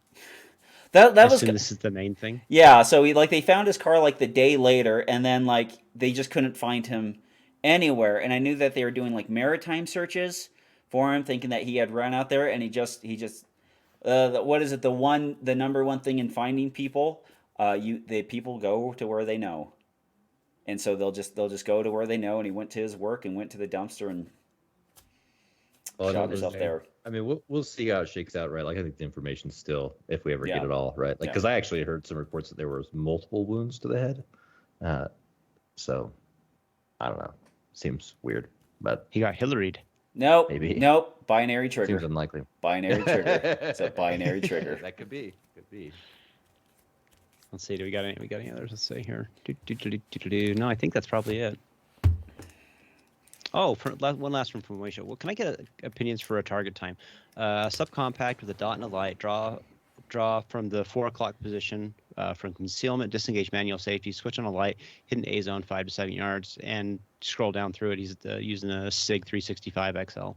[SPEAKER 1] That was
[SPEAKER 2] this is the main thing.
[SPEAKER 1] Yeah, so they found his car like the day later, and then like they just couldn't find him anywhere. And I knew that they were doing like maritime searches for him, thinking that he had run out there, and he just what is it? The number one thing in finding people, people go to where they know, and so they'll just go to where they know. And he went to his work and went to the dumpster and shot himself there.
[SPEAKER 3] I mean, we'll see how it shakes out, right? Like, I think the information's still, if we ever
[SPEAKER 1] Yeah.
[SPEAKER 3] get it all, right? Like, because I actually heard some reports that there was multiple wounds to the head. So, I don't know. Seems weird, but
[SPEAKER 2] He got Hillaried.
[SPEAKER 1] Nope.
[SPEAKER 3] Maybe.
[SPEAKER 1] Nope. Binary trigger.
[SPEAKER 3] seems unlikely.
[SPEAKER 1] Binary trigger. It's a binary trigger.
[SPEAKER 3] That could be. Could be.
[SPEAKER 2] Let's see. Do we got any others? Let's see here. No, I think that's probably it. Oh, one last one from Moisha. Well, can I get opinions for a target time? Subcompact with a dot and a light. Draw draw from the 4 o'clock position, from concealment, disengage manual safety, switch on a light, hit an A zone 5 to 7 yards, and scroll down through it. He's using a SIG 365 XL.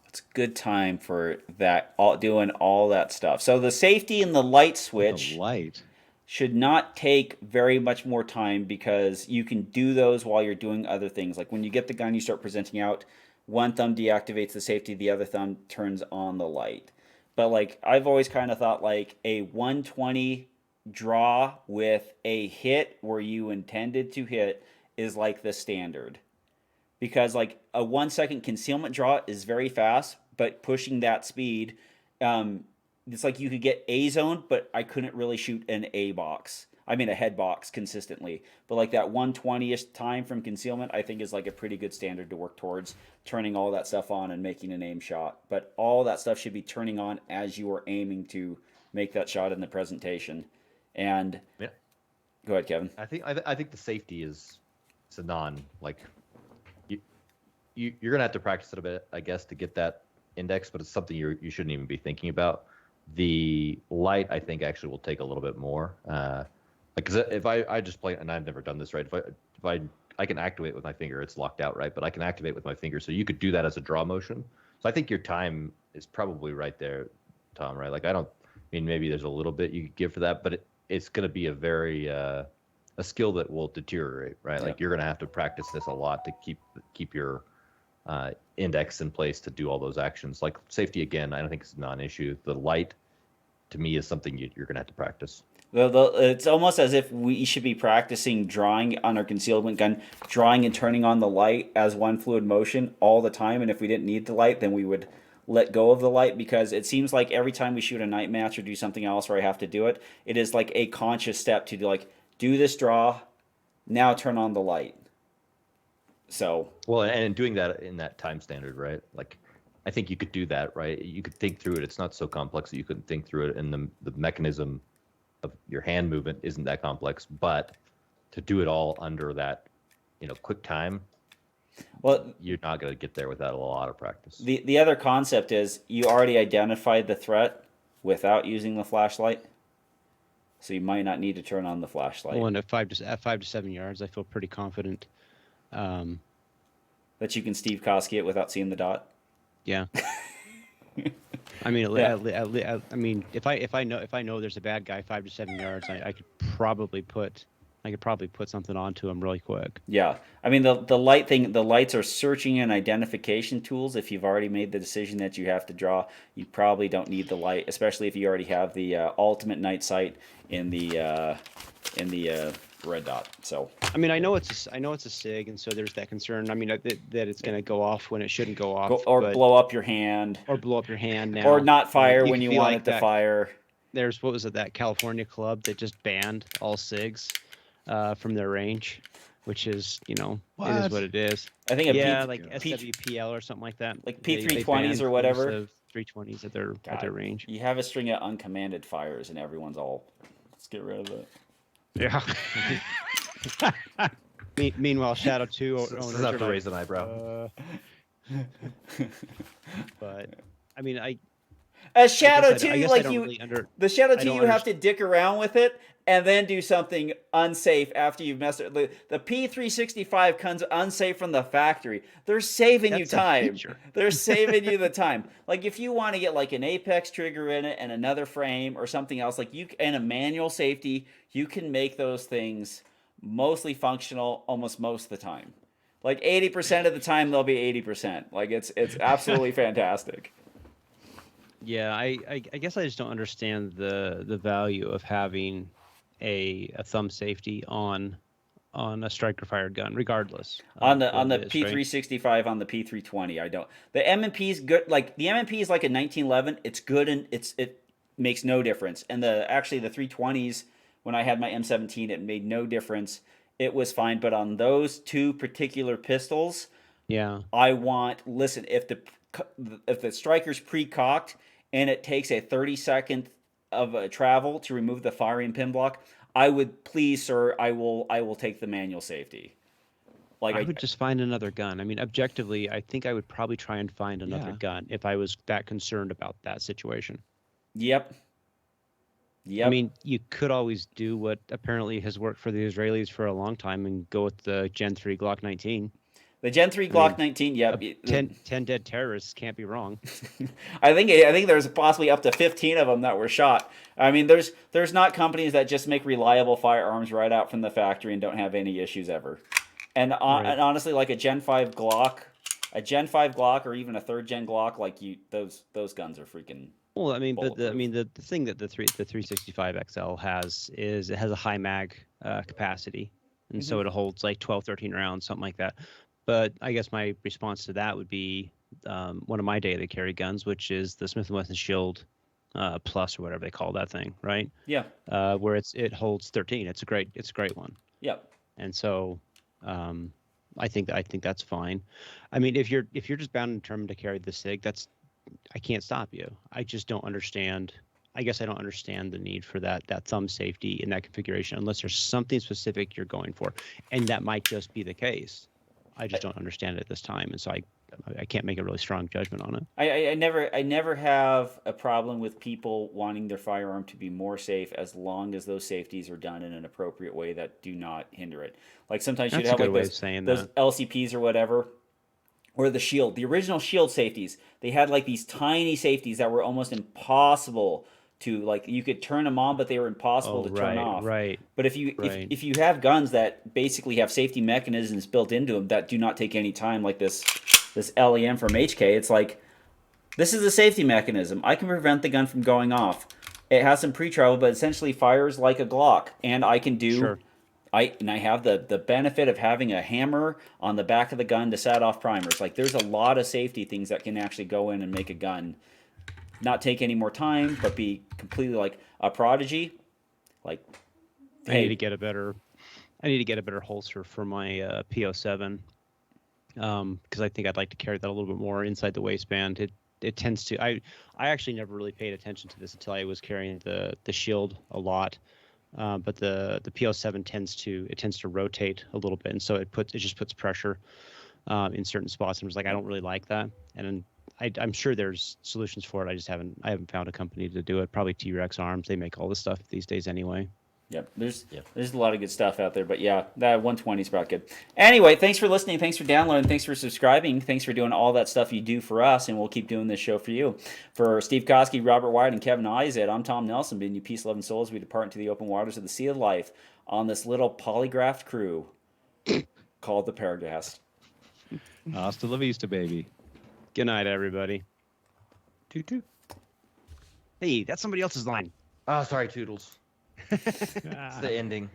[SPEAKER 1] It's a good time for that, doing all that stuff. So the safety and the light switch
[SPEAKER 4] The light.
[SPEAKER 1] should not take very much more time because you can do those while you're doing other things. Like when you get the gun, you start presenting out. One thumb deactivates the safety, the other thumb turns on the light. But like I've always kind of thought like a 120 draw with a hit where you intended to hit is like the standard. Because like a 1 second concealment draw is very fast, but pushing that speed, it's like you could get A zone, but I couldn't really shoot an A box. I mean a head box consistently. But like that 120-ish time from concealment, I think is like a pretty good standard to work towards, turning all that stuff on and making an aim shot. But all that stuff should be turning on as you are aiming to make that shot in the presentation. And
[SPEAKER 3] Yeah.
[SPEAKER 1] Go ahead, Kevin.
[SPEAKER 3] I think the safety is a non, like you're gonna have to practice it a bit, I guess, to get that index, but it's something you shouldn't even be thinking about. The light, I think, actually will take a little bit more. Because if I just play, and I've never done this, right? If I can activate with my finger, it's locked out, right? But I can activate with my finger, so you could do that as a draw motion. So I think your time is probably right there, Tom, right? Like I mean, maybe there's a little bit you could give for that, but it's going to be a very a skill that will deteriorate, right?
[SPEAKER 1] Yeah.
[SPEAKER 3] Like you're going to have to practice this a lot to keep your index in place to do all those actions. Like safety, again, I don't think it's a non-issue. The light, to me, is something you're going to have to practice.
[SPEAKER 1] It's almost as if we should be practicing drawing on our concealment gun, drawing and turning on the light as one fluid motion all the time. And if we didn't need the light, then we would let go of the light, because it seems like every time we shoot a night match or do something else where I have to do it, it is like a conscious step to do this draw, now turn on the light. So
[SPEAKER 3] well, and doing that in that time standard, right? Like I think you could do that, right? You could think through it. It's not so complex that you couldn't think through it, and the mechanism of your hand movement isn't that complex. But to do it all under that, quick time,
[SPEAKER 1] well,
[SPEAKER 3] you're not going to get there without a lot of practice.
[SPEAKER 1] The other concept is you already identified the threat without using the flashlight, so you might not need to turn on the flashlight.
[SPEAKER 2] Well, and at 5 to 7 yards, I feel pretty confident
[SPEAKER 1] that you can Steve Koski it without seeing the dot.
[SPEAKER 2] Yeah. I mean,
[SPEAKER 1] Yeah.
[SPEAKER 2] I mean, if I know there's a bad guy 5 to 7 yards, I could probably put something onto him really quick.
[SPEAKER 1] Yeah, I mean the light thing. The lights are searching and identification tools. If you've already made the decision that you have to draw, you probably don't need the light, especially if you already have the ultimate night sight in the red dot. So
[SPEAKER 2] I mean, I know it's a SIG, and so there's that concern. I mean, that it's going to go off when it shouldn't go off,
[SPEAKER 1] blow up your hand,
[SPEAKER 2] or blow up your hand now,
[SPEAKER 1] or not fire when
[SPEAKER 2] can
[SPEAKER 1] you
[SPEAKER 2] feel
[SPEAKER 1] want
[SPEAKER 2] like
[SPEAKER 1] it to
[SPEAKER 2] that.
[SPEAKER 1] fire.
[SPEAKER 2] There's that California club that just banned all SIGs from their range, which is it is what it is.
[SPEAKER 1] I think
[SPEAKER 2] like SWPL or something like that,
[SPEAKER 1] like P320s or whatever.
[SPEAKER 2] 320s at their range.
[SPEAKER 1] You have a string of uncommanded fires, and everyone's all, let's get rid of it.
[SPEAKER 2] Yeah. Meanwhile, Shadow 2
[SPEAKER 3] This is enough to raise an eyebrow.
[SPEAKER 2] But I mean,
[SPEAKER 1] As Shadow 2, the Shadow 2, you have to dick around with it and then do something unsafe after you've messed it. The P365 comes unsafe from the factory. They're saving you time. They're saving you the time. Like if you want to get like an Apex trigger in it and another frame or something else, and a manual safety, you can make those things mostly functional almost most of the time. Like 80% of the time, they'll be 80%. Like it's absolutely fantastic.
[SPEAKER 2] Yeah, I guess I just don't understand the value of having a thumb safety on a striker fired gun, regardless.
[SPEAKER 1] On the P365, right? On the P320, I don't. The M&P is good. Like the M&P is like a 1911. It's good and it makes no difference. And the 320s, when I had my M17, it made no difference. It was fine. But on those two particular pistols,
[SPEAKER 2] yeah,
[SPEAKER 1] if the striker's pre-cocked and it takes a 30-second of a travel to remove the firing pin block, I would, please, sir, I will take the manual safety. Like
[SPEAKER 2] I would just find another gun. I mean, objectively, I think I would probably try and find another gun if I was that concerned about that situation.
[SPEAKER 1] Yep. Yep.
[SPEAKER 2] I mean, you could always do what apparently has worked for the Israelis for a long time and go with the Gen 3 Glock 19.
[SPEAKER 1] The Gen 3
[SPEAKER 2] I
[SPEAKER 1] Glock
[SPEAKER 2] mean,
[SPEAKER 1] 19, yep.
[SPEAKER 2] 10 dead terrorists can't be wrong.
[SPEAKER 1] I think there's possibly up to 15 of them that were shot. I mean, there's not companies that just make reliable firearms right out from the factory and don't have any issues ever. And, and honestly, like a Gen 5 Glock, or even a third gen Glock, like those guns are freaking.
[SPEAKER 2] Well, I mean, but the thing that the 365 XL has is it has a high mag capacity, and so it holds like 12, 13 rounds, something like that. But I guess my response to that would be one of my daily carry guns, which is the Smith & Wesson Shield Plus or whatever they call that thing, right?
[SPEAKER 1] Yeah.
[SPEAKER 2] Where it holds 13. It's a great one.
[SPEAKER 1] Yep.
[SPEAKER 2] And so I think that's fine. I mean, if you're just bound and determined to carry the SIG, I can't stop you. I just don't understand. I guess I don't understand the need for that thumb safety in that configuration unless there's something specific you're going for, and that might just be the case. I just don't understand it at this time, and so I can't make a really strong judgment on it.
[SPEAKER 1] I never have a problem with people wanting their firearm to be more safe as long as those safeties are done in an appropriate way that do not hinder it. Like sometimes you'd have like those LCPs or whatever, or the original Shield safeties. They had like these tiny safeties that were almost impossible to, like, you could turn them on, but they were impossible to turn off.
[SPEAKER 2] Right.
[SPEAKER 1] But if you have guns that basically have safety mechanisms built into them that do not take any time, like this LEM from HK, it's like, this is a safety mechanism. I can prevent the gun from going off. It has some pre-travel, but essentially fires like a Glock, and I can do.
[SPEAKER 2] Sure.
[SPEAKER 1] I have the benefit of having a hammer on the back of the gun to set off primers. Like, there's a lot of safety things that can actually go in and make a gun not take any more time, but be completely like a prodigy. Like,
[SPEAKER 2] I need to get a better holster for my P07 because I think I'd like to carry that a little bit more inside the waistband. It tends to. I actually never really paid attention to this until I was carrying the Shield a lot. But the P07 tends to rotate a little bit, and so it just puts pressure in certain spots. And I was like, I don't really like that, and I'm sure there's solutions for it. I haven't found a company to do it. Probably T-Rex Arms. They make all this stuff these days anyway.
[SPEAKER 1] Yep, there's a lot of good stuff out there, but yeah, that 120 is about good. Anyway, thanks for listening, thanks for downloading, thanks for subscribing, thanks for doing all that stuff you do for us, and we'll keep doing this show for you. For Steve Koski, Robert Wyatt, and Kevin Izet, I'm Tom Nelson, bidding you peace, love, and soul as we depart into the open waters of the Sea of Life on this little polygraphed crew called the PARAcast.
[SPEAKER 4] Hasta la vista, baby.
[SPEAKER 2] Good night, everybody.
[SPEAKER 3] Toot toot.
[SPEAKER 2] Hey, that's somebody else's line.
[SPEAKER 3] Oh, sorry, Toodles. It's the ending.